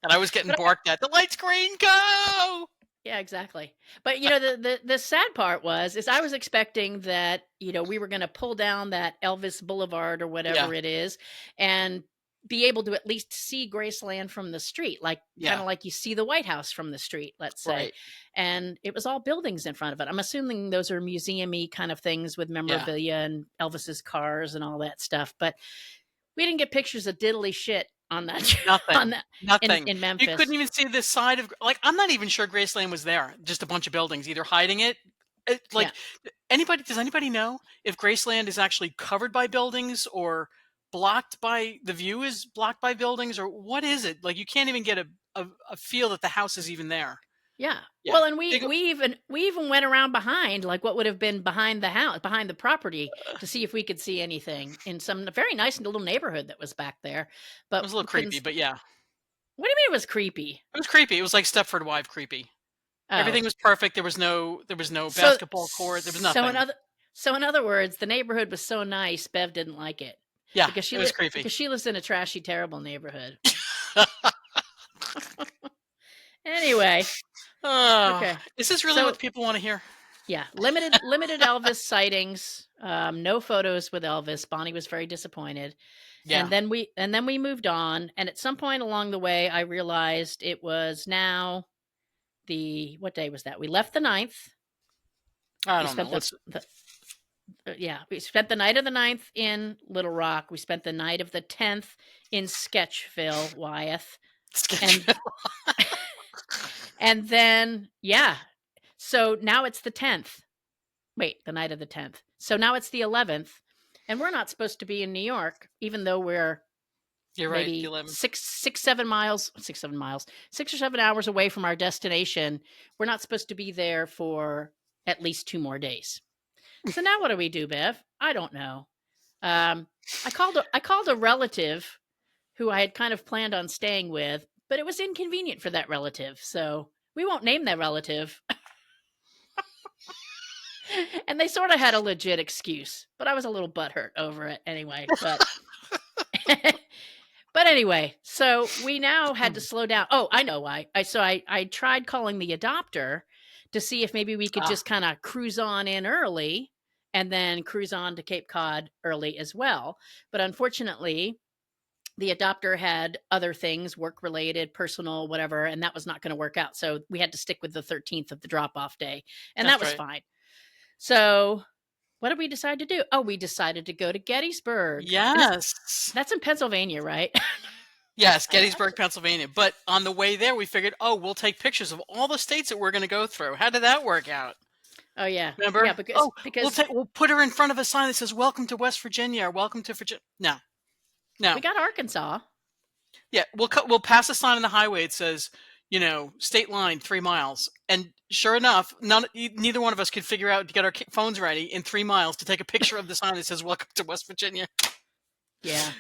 And I was getting But barked at. The light's green. Go. yeah, exactly. But the sad part is I was expecting that we were going to pull down that Elvis Boulevard or Yeah. whatever it is, and be able to at least see Graceland from the street, like kind Yeah. of like you see the White House from the street, let's say. Right. And it was all buildings in front of it. I'm assuming those are museum-y kind of things with Yeah. memorabilia and Elvis's cars and all that stuff. But we didn't get pictures of diddly shit on that on Nothing. that Nothing. in You couldn't Memphis. even see this side of like I'm not even sure Graceland was there. Just a bunch of buildings, either hiding it. Yeah. Like does anybody know if Graceland is actually covered by buildings or blocked by the view is blocked by buildings or what is it? Like you can't even get a feel that the house is even there. Yeah. Yeah. Well, and we Big, we even we even went around behind, like what would have been behind the house, behind the property, to see if we could see anything in some very nice little neighborhood that was back there. it But was a little we couldn't. creepy, but yeah. What do you mean it was creepy? It was creepy. It was like Stepford Wife creepy. Oh, Everything was perfect. There was no so basketball court. There was so in nothing. other so in other words, the neighborhood was so nice, Bev didn't like it Yeah, because it was creepy. she lives in a trashy, terrible neighborhood. Anyway, Oh, okay. is this really So what people want to hear? yeah, limited Elvis sightings. No photos with Elvis. Bonnie was very disappointed. And Yeah. then we moved on. And at some point along the way, I realized it was now what day was that? We left the 9th. I We don't know. spent Let's we spent the night of the 9th in Little Rock. We spent the night of the 10th in Sketchville, Wyeth. sketch. And and then yeah. So now it's the 10th. Wait, the night of the 10th. So now it's the 11th. And we're not supposed to be in New York, even though we're You're right. The maybe 11th. 6 or 7 hours away from our destination. We're not supposed to be there for at least 2 more days. So now what do we do, Bev? I don't know. I called a relative who I had kind of planned on staying with, but it was inconvenient for that relative. So we won't name that relative. And they sort of had a legit excuse, but I was a little butthurt over it anyway. But but anyway, so we now had to slow down. Oh, I know why. I tried calling the adopter to see if maybe we could Ah, just kind of cruise on in early and then cruise on to Cape Cod early as well. But unfortunately, the adopter had other things, work related, personal, whatever, and that was not going to work out. So we had to stick with the 13th of the drop off day, and that that's was right. fine. So, what did we decide to do? Oh, we decided to go to Gettysburg. And Yes. that's in Pennsylvania, right? Yes, I Gettysburg, actually Pennsylvania. But on the way there, we figured, oh, we'll take pictures of all the states that we're going to go through. How did that work out? Oh yeah. Yeah, Remember? because Oh, because we'll put her in front of a sign that says "Welcome to West Virginia" or "Welcome to Virginia." No, we no. got Arkansas. Yeah, we'll pass a sign on the highway. It says, state line 3 miles, and sure enough, neither one of us could figure out to get our phones ready in 3 miles to take a picture of the sign that says "Welcome to West Virginia." Yeah.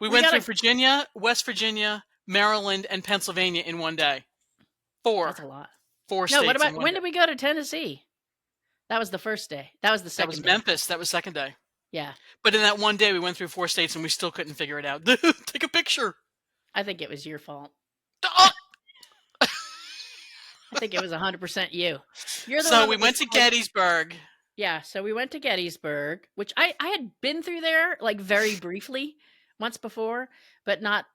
We We went got through a Virginia, West Virginia, Maryland, and Pennsylvania in one day. That's Four, a lot. four No, what states in about one when day. did we go to Tennessee? That was the first day. That was the That was second day. Memphis. That was second day. Yeah. But in that one day, we went through 4 states and we still couldn't figure it out. Take a picture. I think it was your fault. Ah! I think it was 100% you. You're the So one we that was went to like, Gettysburg. yeah, so we went to Gettysburg, which I had been through there like very briefly once before, but not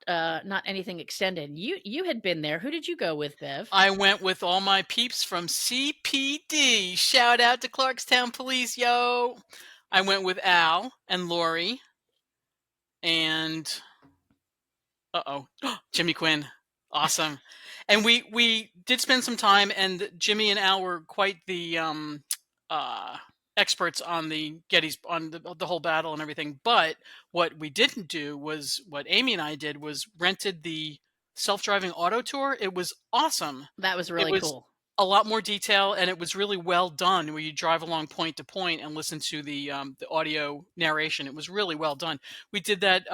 anything extended. You had been there. Who did you go with, Bev? I went with all my peeps from CPD. Shout out to Clarkstown Police, yo. I went with Al and Lori and Jimmy Quinn. Awesome. And we did spend some time, and Jimmy and Al were quite the uh experts on the whole battle and everything. But what we didn't do was what Amy and I did was rented the self-driving auto tour. It was awesome. That was It really was cool. a lot more detail, and it was really well done. Where you drive along point to point and listen to the audio narration. It was really well done. We did that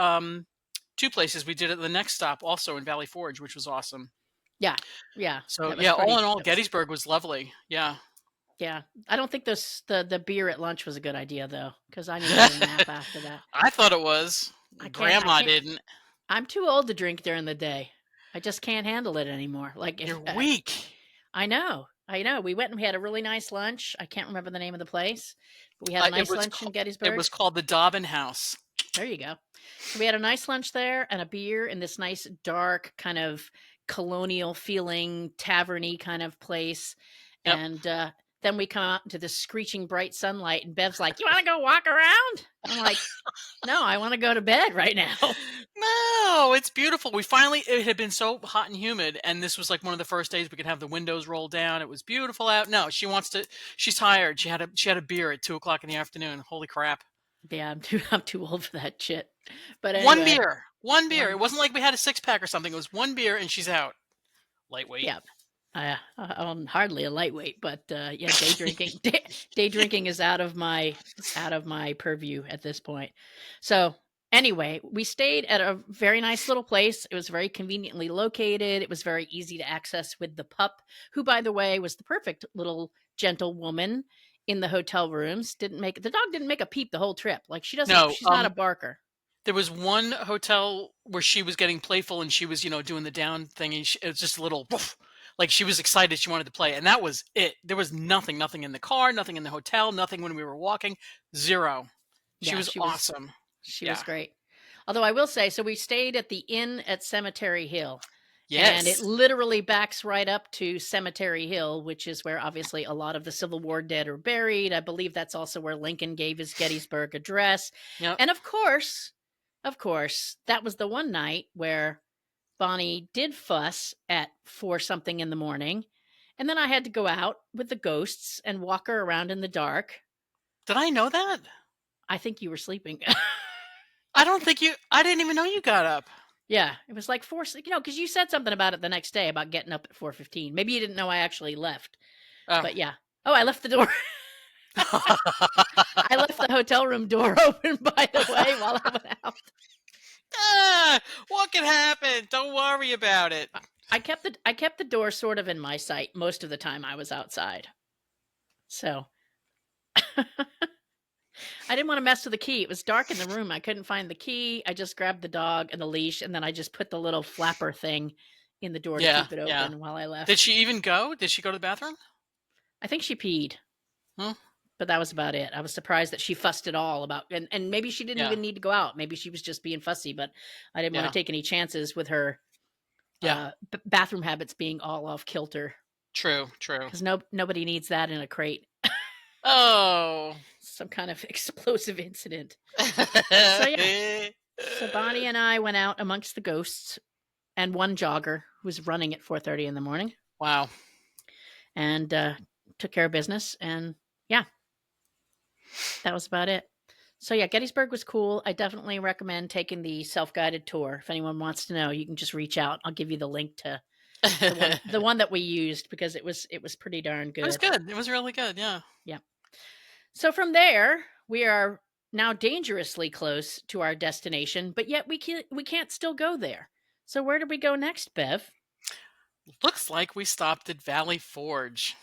two places. We did it at the next stop, also in Valley Forge, which was awesome. Yeah. Yeah. So That was yeah, all in all, that was Gettysburg was lovely. Yeah. yeah. I don't think the beer at lunch was a good idea though, because I needed a nap after that. I thought it was. I Grandma can't didn't. I'm too old to drink during the day. I just can't handle it anymore. Like if You're weak. I know. I know. We went and we had a really nice lunch. I can't remember the name of the place, but we had a nice lunch in It Gettysburg. was called the Dobbin House. There you go. So we had a nice lunch there and a beer in this nice dark kind of colonial feeling taverny kind of place. Yep. And then we come out into the screeching bright sunlight and Bev's like, "You want to go walk around?" I'm like, "No, I want to go to bed right now." No, it's beautiful. It had been so hot and humid, and this was like one of the first days we could have the windows rolled down. It was beautiful out. No, she's tired. She had a beer at 2 o'clock in the afternoon. Holy crap. Yeah, I'm too old for that shit. But One anyway, beer. One beer. It one wasn't like we had a 6-pack or something. It was one beer and she's out. Lightweight. yeah, I'm hardly a lightweight, but yeah, day drinking is out of my purview at this point. So anyway, we stayed at a very nice little place. It was very conveniently located. It was very easy to access with the pup, who, by the way, was the perfect little gentle woman in the hotel rooms. The dog didn't make a peep the whole trip. Like No, she's not a barker. there was one hotel where she was getting playful and she was, doing the down thing. And it was just a little, woof, like she was excited. She wanted to play. And that was it. There was nothing in the car, nothing in the hotel, nothing when we were walking. Zero. She Yeah, was awesome. she was Yeah. great. Although I will say, so we stayed at the inn at Cemetery Hill, and it Yes. literally backs right up to Cemetery Hill, which is where obviously a lot of the Civil War dead are buried. I believe that's also where Lincoln gave his Gettysburg Address. Yep. And of course, that was the one night where Bonnie did fuss at 4 something in the morning. And then I had to go out with the ghosts and walk her around in the dark. Did I know that? I think you were sleeping. I didn't even know you got up. Yeah, it was like 4, because you said something about it the next day about getting up at 4:15. Maybe you didn't know I actually left, Oh. but yeah. Oh, I left the door. I left the hotel room door open, by the way, while I went out. What can happen? Don't worry about it. I kept the door sort of in my sight most of the time I was outside. So I didn't want to mess with the key. It was dark in the room. I couldn't find the key. I just grabbed the dog and the leash, and then I just put the little flapper thing in the door to Yeah, keep it yeah. open while I left. Did she even go? Did she go to the bathroom? I think she peed. Hmm. But that was about it. I was surprised that she fussed at all about, and maybe she didn't Yeah. even need to go out. Maybe she was just being fussy, but I didn't want Yeah. to take any chances with her Yeah. bathroom habits being all off kilter, True. because nobody needs that in a crate. Oh. Some kind of explosive incident. So yeah, so Bonnie and I went out amongst the ghosts and one jogger who was running at 4:30 in the morning Wow. and took care of business. And yeah, that was about it. So yeah, Gettysburg was cool. I definitely recommend taking the self-guided tour. If anyone wants to know, you can just reach out. I'll give you the link to the one that we used because it was pretty darn It was good. good. It was really good. Yeah. Yeah. So from there, we are now dangerously close to our destination, but yet we can't still go there. So where do we go next, Bev? Looks like we stopped at Valley Forge.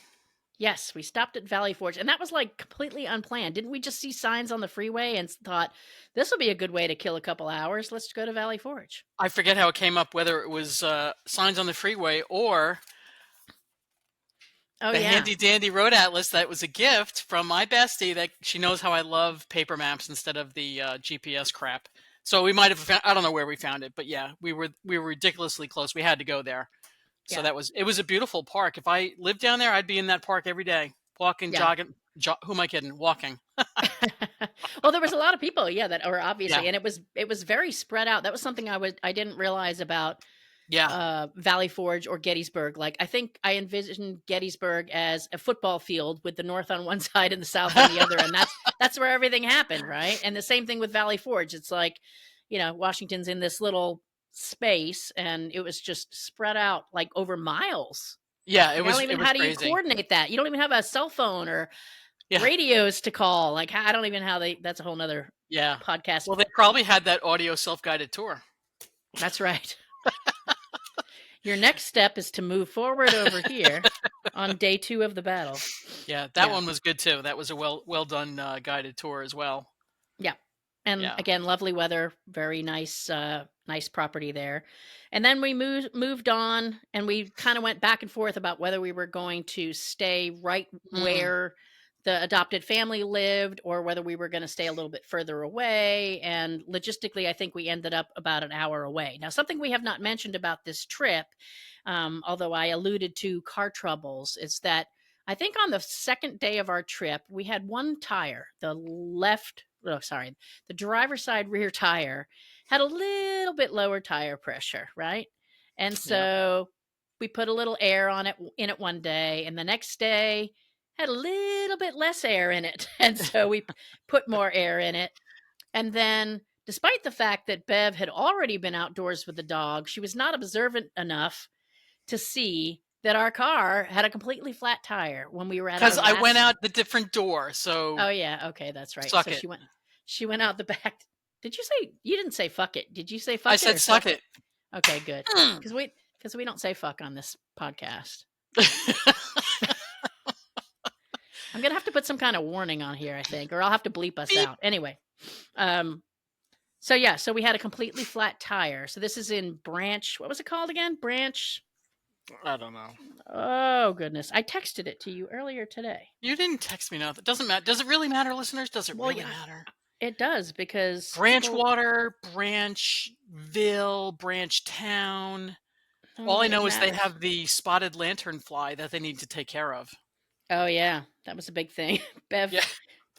Yes, we stopped at Valley Forge, and that was like completely unplanned. Didn't we just see signs on the freeway and thought this will be a good way to kill a couple hours? Let's go to Valley Forge. I forget how it came up, whether it was signs on the freeway or Oh the yeah, handy dandy road atlas that was a gift from my bestie that she knows how I love paper maps instead of the GPS crap. So we might have found, I don't know where we found it, but yeah, we were ridiculously close. We had to go there. So yeah, it was a beautiful park. If I lived down there, I'd be in that park every day, walking, yeah. jogging. Who am I kidding? Walking. Well, there was a lot of people, yeah, that were Yeah, obviously, and it was very spread out. That was something I didn't realize about yeah, Valley Forge or Gettysburg. Like, I think I envisioned Gettysburg as a football field with the north on one side and the south on the other, and that's where everything happened, right? And the same thing with Valley Forge. It's like, Washington's in this little space, and it was just spread out like over miles. yeah. Like, I don't It even was how do you crazy. coordinate that? You don't even have a cell phone or Yeah, radios to call. Like, I don't even how they. That's a whole nother yeah. podcast. Well, they probably had that audio self guided tour. That's right. Your next step is to move forward over here on day 2 of the battle. Yeah, that Yeah. one was good too. That was a well done guided tour as well. Yeah. And Yeah. again, lovely weather, very nice nice property there. And then we moved on and we kind of went back and forth about whether we were going to stay right Mm. where the adopted family lived or whether we were going to stay a little bit further away, and logistically I think we ended up about an hour away. Now, something we have not mentioned about this trip, although I alluded to car troubles, is that I think on the second day of our trip, we had one tire, the driver's side rear tire had a little bit lower tire pressure, right? And Yeah. so we put a little air on it in it one day, and the next day had a little bit less air in it. And so we put more air in it. And then, despite the fact that Bev had already been outdoors with the dog, she was not observant enough to see that our car had a completely flat tire when we were at our Because I went last. out the different door, Oh so yeah, okay, that's right. suck So it. she went out the back. Did you didn't say fuck it? Did you say I fuck it said or suck suck it. it? Okay, good. Mm. Because we don't say fuck on this podcast. I'm gonna have to put some kind of warning on here, I think, or I'll have to bleep us Beep. out. Anyway, um, so yeah, so we had a completely flat tire. So this is in Branch. What was it called again? Branch. I don't know. Oh goodness, I texted it to you earlier today. You didn't text me nothing. Doesn't matter. Does it really matter, listeners? Does it Well, really yeah, matter? it does because people. Branchwater, Branchville, Branchtown. All Oh, I it know is they matters. have the spotted lanternfly that they need to take care of. Oh yeah, that was a big thing. Bev Yeah,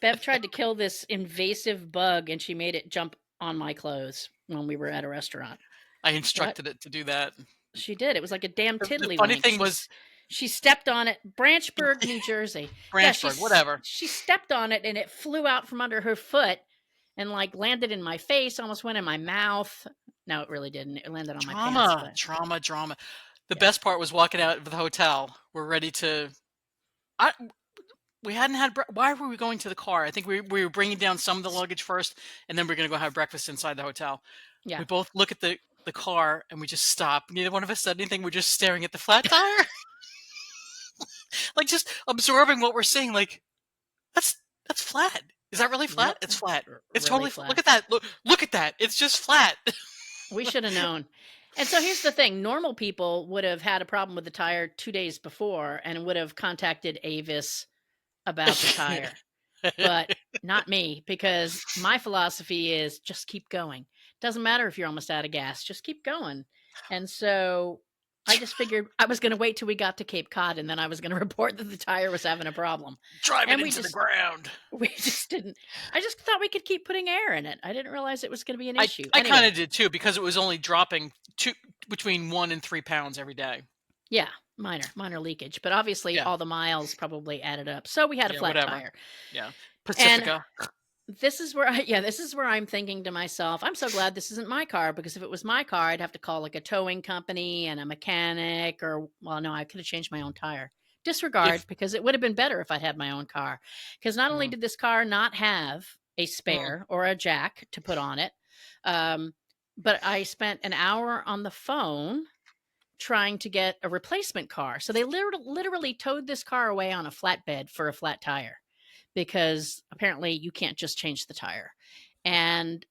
Bev tried to kill this invasive bug and she made it jump on my clothes when we were at a restaurant. I What? instructed it to do that. She did. It was like a damn The funny tiddlywink. thing was She stepped on it. Branchburg, New Jersey. Yeah, Branchburg, whatever. she stepped on it and it flew out from under her foot and like landed in my face, almost went in my mouth. No, it really didn't. It landed on my pants, Drama, but drama, drama. The yeah. best part was walking out of the hotel. We're ready to. I we hadn't had. Why were we going to the car? I think we were bringing down some of the luggage first, and then we're going to go have breakfast inside the hotel. Yeah. We both look at the car and we just stop. Neither one of us said anything. We're just staring at the flat tire, like just absorbing what we're seeing. Like that's flat. Is that really flat? It's flat. It's Really totally. Look flat. at that. Look at that. It's just flat. We should have known. And so here's the thing, normal people would have had a problem with the tire 2 days before and would have contacted Avis about the tire. But not me, because my philosophy is just keep going. Doesn't matter if you're almost out of gas, just keep going. And so I just figured I was gonna wait till we got to Cape Cod, and then I was gonna report that the tire was having a problem. Drive it And we into the just ground. we just didn't I just thought we could keep putting air in it. I didn't realize it was gonna be an I issue. I kinda Anyway, did too because it was only dropping 2 between 1 and 3 pounds every day. yeah, minor leakage, but obviously Yeah. all the miles probably added up. So we had a Yeah, flat whatever. tire. Yeah. And Pacifica. this is where this is where I'm thinking to myself, I'm so glad this isn't my car because if it was my car, I'd have to call like a towing company and a mechanic or well, no, I could have changed my own tire. Disregard If because it would have been better if I'd had my own car. Because not only mm, did this car not have a mm. spare or a jack to put on it, um, but I spent an hour on the phone trying to get a replacement car. So they literally towed this car away on a flatbed for a flat tire because apparently you can't just change the tire. And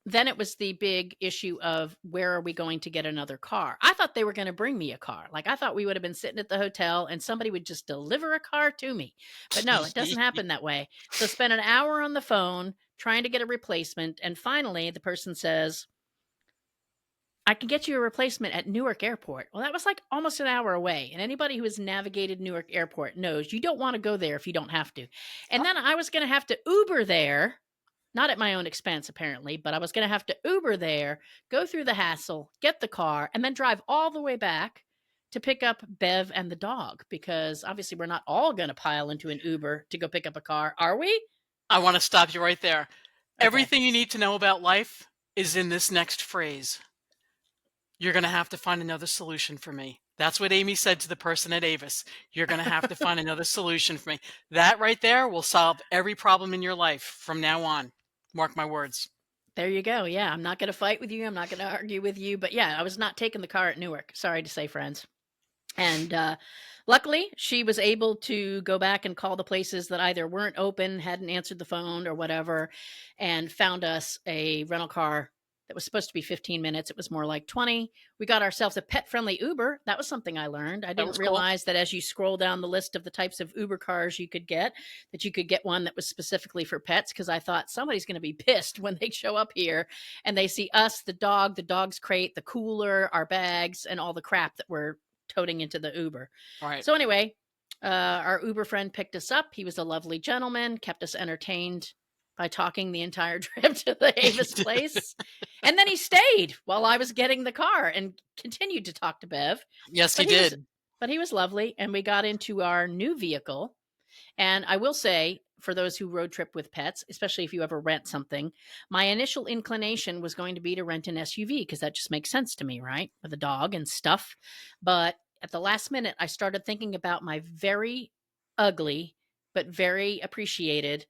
then it was the big issue of where are we going to get another car? I thought they were going to bring me a car. Like I thought we would have been sitting at the hotel and somebody would just deliver a car to me. But no, it doesn't happen that way. So spent an hour on the phone trying to get a replacement and finally the person says, I can get you a replacement at Newark Airport. Well, that was like almost an hour away. And anybody who has navigated Newark Airport knows you don't want to go there if you don't have to. And then I was going to have to Uber there, not at my own expense, apparently, but I was going to have to Uber there, go through the hassle, get the car, and then drive all the way back to pick up Bev and the dog because obviously we're not all going to pile into an Uber to go pick up a car, are we? I wanna stop you right there. Okay. Everything you need to know about life is in this next phrase. "You're gonna have to find another solution for me." That's what Amy said to the person at Avis. "You're gonna have to find another solution for me." That right there will solve every problem in your life from now on. Mark my words. There you go. Yeah, I'm not going to fight with you. I'm not going to argue with you. But yeah, I was not taking the car at Newark. Sorry to say, friends. And luckily, she was able to go back and call the places that either weren't open, hadn't answered the phone, or whatever, and found us a rental car that was supposed to be 15 minutes. It was more like 20. We got ourselves a pet friendly Uber. That was something I learned. I That didn't was cool. realize that as you scroll down the list of the types of Uber cars you could get, that you could get one that was specifically for pets. Cause I thought somebody's going to be pissed when they show up here and they see us, the dog, the dog's crate, the cooler, our bags, and all the crap that we're toting into the Uber. Alright. So anyway, our Uber friend picked us up. He was a lovely gentleman, kept us entertained by talking the entire trip to the Avis place. And then he stayed while I was getting the car and continued to talk to Bev. Yes, he But he was did. but he was lovely and we got into our new vehicle. And I will say for those who road trip with pets, especially if you ever rent something, my initial inclination was going to be to rent an SUV because that just makes sense to me, right? With a dog and stuff. But at the last minute, I started thinking about my very ugly but very appreciated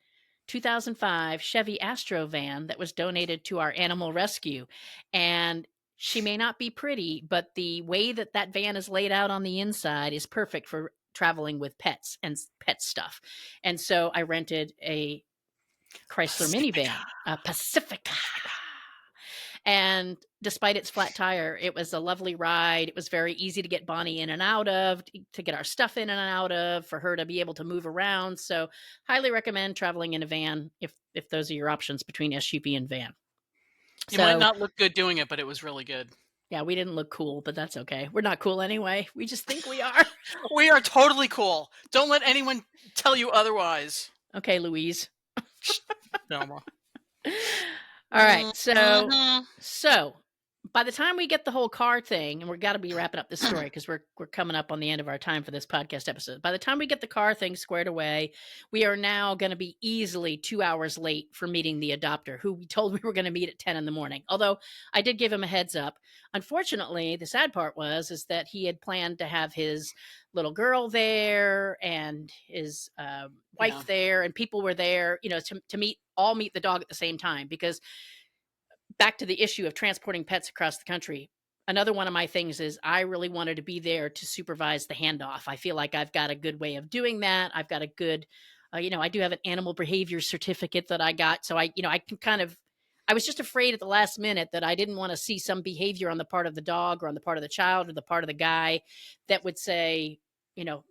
2005 Chevy Astro van that was donated to our animal rescue. And she may not be pretty, but the way that that van is laid out on the inside is perfect for traveling with pets and pet stuff. And so I rented a Chrysler Pacifica. minivan, a Pacifica. And despite its flat tire, it was a lovely ride. It was very easy to get Bonnie in and out of, to get our stuff in and out of, for her to be able to move around. So, highly recommend traveling in a van if those are your options between SUV and van. You might So, not look good doing it, but it was really good. yeah, we didn't look cool, but that's okay. We're not cool anyway. We just think we are. We are totally cool. Don't let anyone tell you otherwise. Okay, Louise. Velma. All right. So Mhm. so by the time we get the whole car thing, and we're got to be wrapping up this story because we're coming up on the end of our time for this podcast episode. By the time we get the car thing squared away, we are now going to be easily 2 hours late for meeting the adopter, who we told we were going to meet at 10 in the morning. Although I did give him a heads up. Unfortunately, the sad part is that he had planned to have his little girl there and his Yeah. wife there, and people were there, to meet the dog at the same time because back to the issue of transporting pets across the country. Another one of my things is I really wanted to be there to supervise the handoff. I feel like I've got a good way of doing that. I've got a good, I do have an animal behavior certificate that I got. So I can kind of, I was just afraid at the last minute that I didn't want to see some behavior on the part of the dog or on the part of the child or the part of the guy that would say,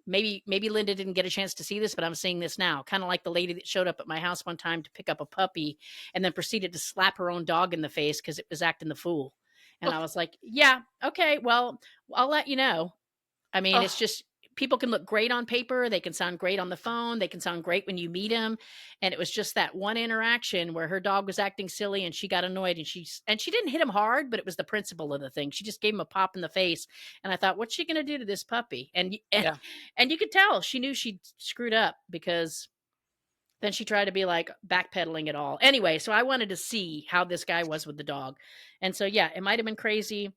maybe Linda didn't get a chance to see this, but I'm seeing this now. Kind of like the lady that showed up at my house one time to pick up a puppy and then proceeded to slap her own dog in the face because it was acting the fool. And I was like, "Yeah, okay, well, I'll let you know." I mean, it's Oh, just people can look great on paper, they can sound great on the phone, they can sound great when you meet them, and it was just that one interaction where her dog was acting silly and she got annoyed and she didn't hit him hard, but it was the principle of the thing. She just gave him a pop in the face, and I thought, "What's she gonna do to this puppy?" yeah. And you could tell she knew she'd screwed up because then she tried to be like backpedaling it all. Anyway, so I wanted to see how this guy was with the dog. And so yeah, it might have been crazy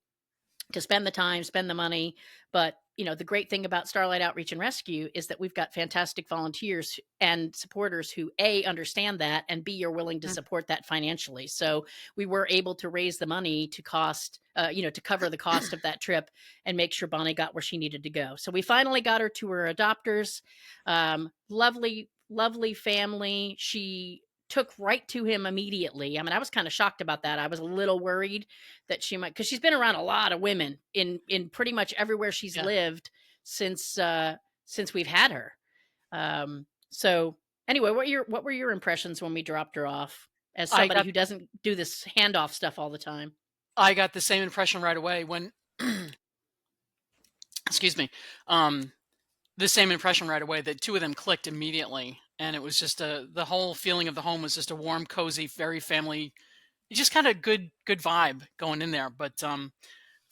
to spend the time, spend the money. But, the great thing about Starlight Outreach and Rescue is that we've got fantastic volunteers and supporters who A, understand that, and B, are willing to Mm. support that financially. So we were able to raise the money to cover the cost of that trip and make sure Bonnie got where she needed to go. So we finally got her to her adopters. Lovely, lovely family. She took right to him immediately. I mean, I was kind of shocked about that. I was a little worried that she might, because she's been around a lot of women in pretty much everywhere she's Yeah. lived since we've had her. So anyway, what were your impressions when we dropped her off as I somebody got who doesn't do this handoff stuff all the time? I got the same impression right away when excuse me. Um, the same impression right away that two of them clicked immediately, and it was just the whole feeling of the home was just a warm, cozy, very family, just kind of good vibe going in there. But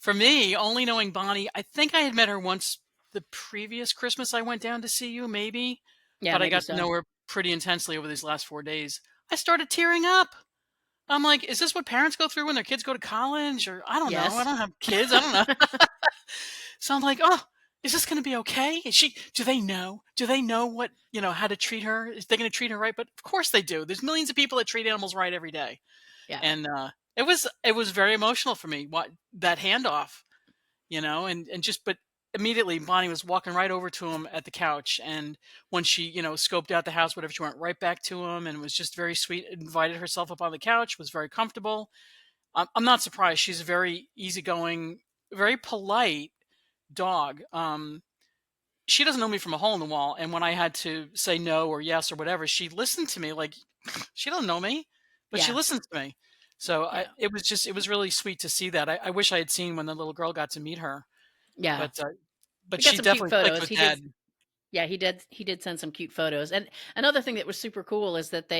for me, only knowing Bonnie, I think I had met her once the previous Christmas I went down to see you, maybe, Yeah, but I maybe got to so. know her pretty intensely over these last 4 days. I started tearing up. I'm like, is this what parents go through when their kids go to college? Or I don't know. I Yes. don't have kids. I don't know. So I'm like, oh, is this going to be okay? Is she? Do they know? Do they know what how to treat her? Is they going to treat her right? But of course they do. There's millions of people that treat animals right every day, Yeah. and it was very emotional for me. What that handoff, and just but immediately Bonnie was walking right over to him at the couch, and when she scoped out the house, whatever, she went right back to him and was just very sweet. Invited herself up on the couch, was very comfortable. I'm not surprised. She's a very easygoing, very polite dog. She doesn't know me from a hole in the wall, and when I had to say no or yes or whatever, she listened to me like she doesn't know me, but she Yeah. listens to me. So Yeah. it was really sweet to see that. I wish I had seen when the little girl got to meet her, Yeah. but We got she some cute definitely clicked photos. with He did. dad. Yeah, he did send some cute photos. And another thing that was super cool is that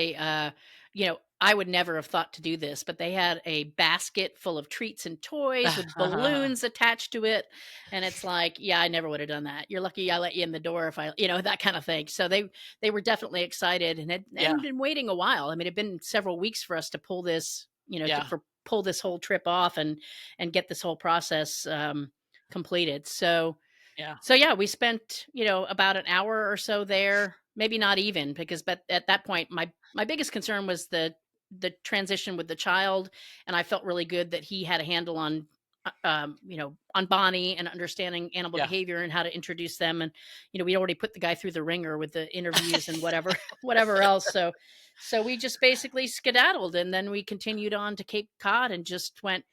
I would never have thought to do this, but they had a basket full of treats and toys with balloons attached to it. And it's like, yeah, I never would have done that. You're lucky I let you in the door if that kind of thing. So they were definitely excited and had Yeah, been waiting a while. I mean, it'd been several weeks for us to pull this, yeah, pull this whole trip off and get this whole process completed. yeah, So yeah, we spent, about an hour or so there, maybe not even because but at that point my biggest concern was the transition with the child, and I felt really good that he had a handle on on Bonnie and understanding animal yeah. behavior and how to introduce them, and we already put the guy through the ringer with the interviews and whatever whatever else. So we just basically skedaddled, and then we continued on to Cape Cod and just went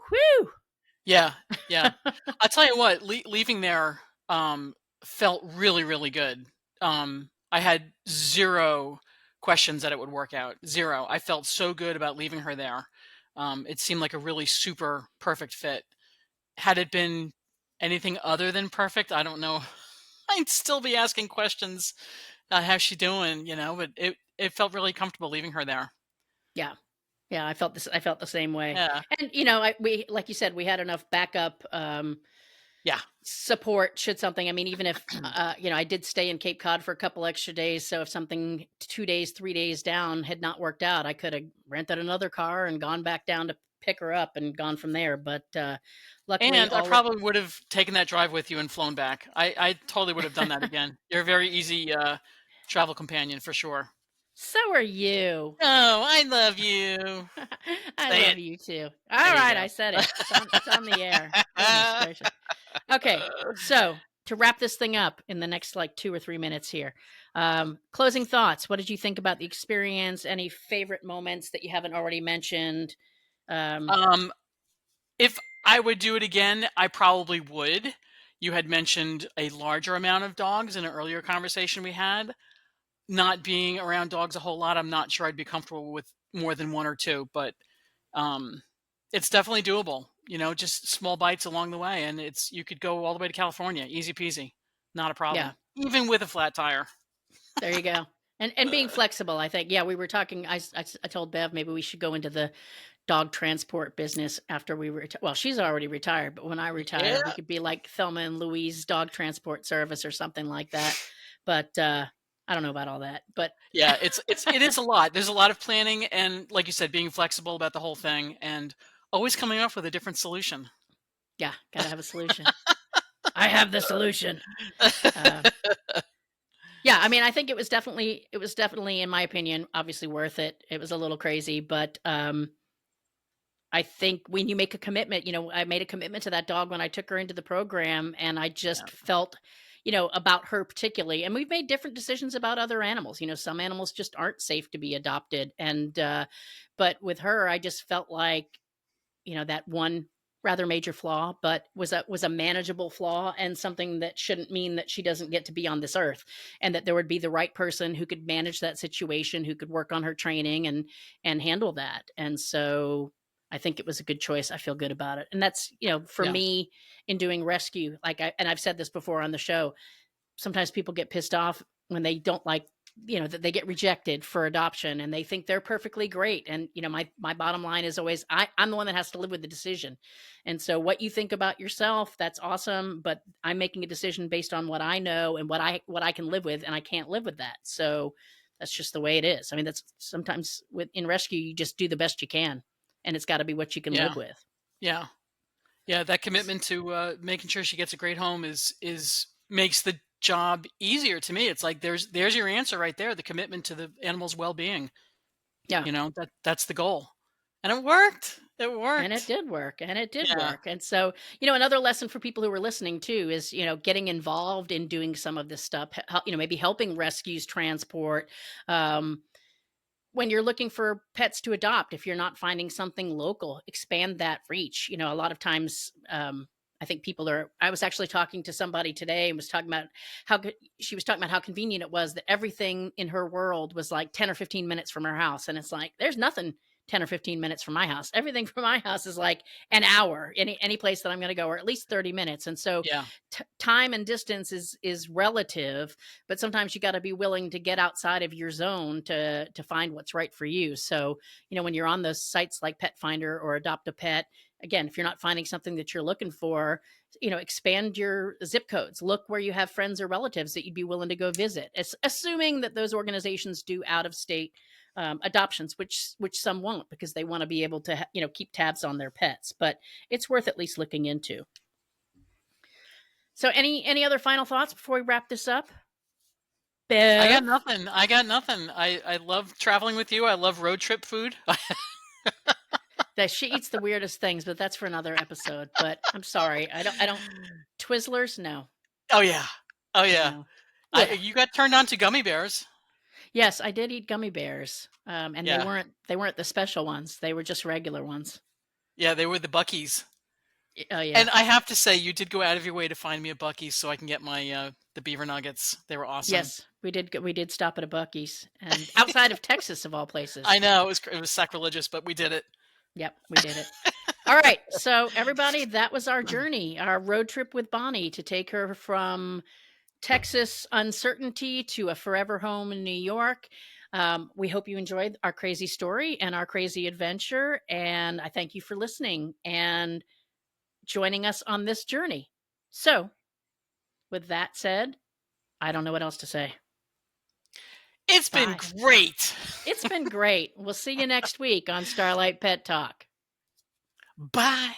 whew. Yeah, yeah. I tell you what, leaving there felt really, really good. I had zero questions that it would work out. Zero. I felt so good about leaving her there. It seemed like a really super perfect fit. Had it been anything other than perfect, I don't know. I'd still be asking questions. How's she doing? But it felt really comfortable leaving her there. Yeah. Yeah, I felt this. I felt the same way, Yeah, and we like you said, we had enough backup yeah, support should something. I mean, even if I did stay in Cape Cod for a couple extra days, so if something 2 days, 3 days down had not worked out, I could have rented another car and gone back down to pick her up and gone from there. But luckily, and I all probably would have taken that drive with you and flown back. I totally would have done that again. You're a very easy, travel companion for sure. so are you. Oh, I love you. I Say love it. you too. There All you right, go. I said it. It's on the air. Goodness gracious. Okay, so to wrap this thing up in the next like 2 or 3 minutes here, closing thoughts. What did you think about the experience? Any favorite moments that you haven't already mentioned? Um, Um, if I would do it again, I probably would. You had mentioned a larger amount of dogs in an earlier conversation we had. Not being around dogs a whole lot, I'm not sure I'd be comfortable with more than one or two, but um, it's definitely doable. just small bites along the way, and you could go all the way to California, easy peasy, not a Yeah. problem, even with a flat tire. There you go. And being flexible, I think. Yeah, we were talking. I told Bev maybe we should go into the dog transport business after we retire. Well, she's already retired, but when I retire, we Yeah. could be like Thelma and Louise dog transport service or something like that. But I don't know about all that. But Yeah, it is a lot. There's a lot of planning and, like you said, being flexible about the whole thing and always coming up with a different solution. yeah, got to have a solution. I have the solution. Uh, yeah, I mean, I think it was definitely, in my opinion, obviously worth it. It was a little crazy, but I think when you make a commitment, I made a commitment to that dog when I took her into the program, and I Yeah, just felt, about her particularly. And we've made different decisions about other animals. Some animals just aren't safe to be adopted, and but with her, I just felt like, that one rather major flaw, but was a manageable flaw, and something that shouldn't mean that she doesn't get to be on this earth, and that there would be the right person who could manage that situation, who could work on her training and handle that. And so I think it was a good choice. I feel good about it. And that's, for yeah, me in doing rescue, and I've said this before on the show, sometimes people get pissed off when they don't like, that they get rejected for adoption, and they think they're perfectly great. And my bottom line is always, I'm the one that has to live with the decision. And so what you think about yourself, that's awesome, but I'm making a decision based on what I know and what I can live with, and I can't live with that. So that's just the way it is. I mean, that's sometimes in rescue, you just do the best you can, and it's got to be what you can live yeah, with. yeah, yeah. That commitment to making sure she gets a great home is makes the job easier to me. It's like there's your answer right there. The commitment to the animal's well being. Yeah. That's the goal, and it worked. It And it worked. did work, and it did Yeah, work. And so, another lesson for people who are listening too is, getting involved in doing some of this stuff, maybe helping rescues transport. Um, when you're looking for pets to adopt, if you're not finding something local, expand that reach. A lot of times, I think I was actually talking to somebody today and was talking about she was talking about how convenient it was that everything in her world was like 10 or 15 minutes from her house. And it's like, there's nothing 10 or 15 minutes from my house. Everything from my house is like an hour, any place that I'm going to go, or at least 30 minutes. And so yeah, time and distance is relative, but sometimes you got to be willing to get outside of your zone to find what's right for you. So, when you're on those sites like Pet Finder or Adopt a Pet, again, if you're not finding something that you're looking for, expand your zip codes. Look where you have friends or relatives that you'd be willing to go visit. Assuming that those organizations do out of state adoptions, which some won't, because they want to be able to keep tabs on their pets. But it's worth at least looking into. So any other final thoughts before we wrap this up? I got Bev? nothing. I got nothing. I love traveling with you. I love road trip food. That she eats the weirdest things, but that's for another episode. But I'm sorry. I don't Twizzlers? No. Oh yeah. Oh yeah. No. I Ugh. you got turned on to gummy bears. Yes, I did eat gummy bears. And they Yeah. weren't the special ones. They were just regular ones. Yeah, they were the Buckies. Oh yeah. And I have to say you did go out of your way to find me a Bucky's so I can get my the beaver nuggets. They were awesome. Yes, we did stop at a Bucky's, and outside of Texas of all places. I know it was sacrilegious, but we did it. Yep, we did it. All right. So everybody, that was our journey, our road trip with Bonnie to take her from Texas uncertainty to a forever home in New York. We hope you enjoyed our crazy story and our crazy adventure. And I thank you for listening and joining us on this journey. So, with that said, I don't know what else to say. It's been Bye. great. It's been great. We'll see you next week on Starlight Pet Talk. Bye.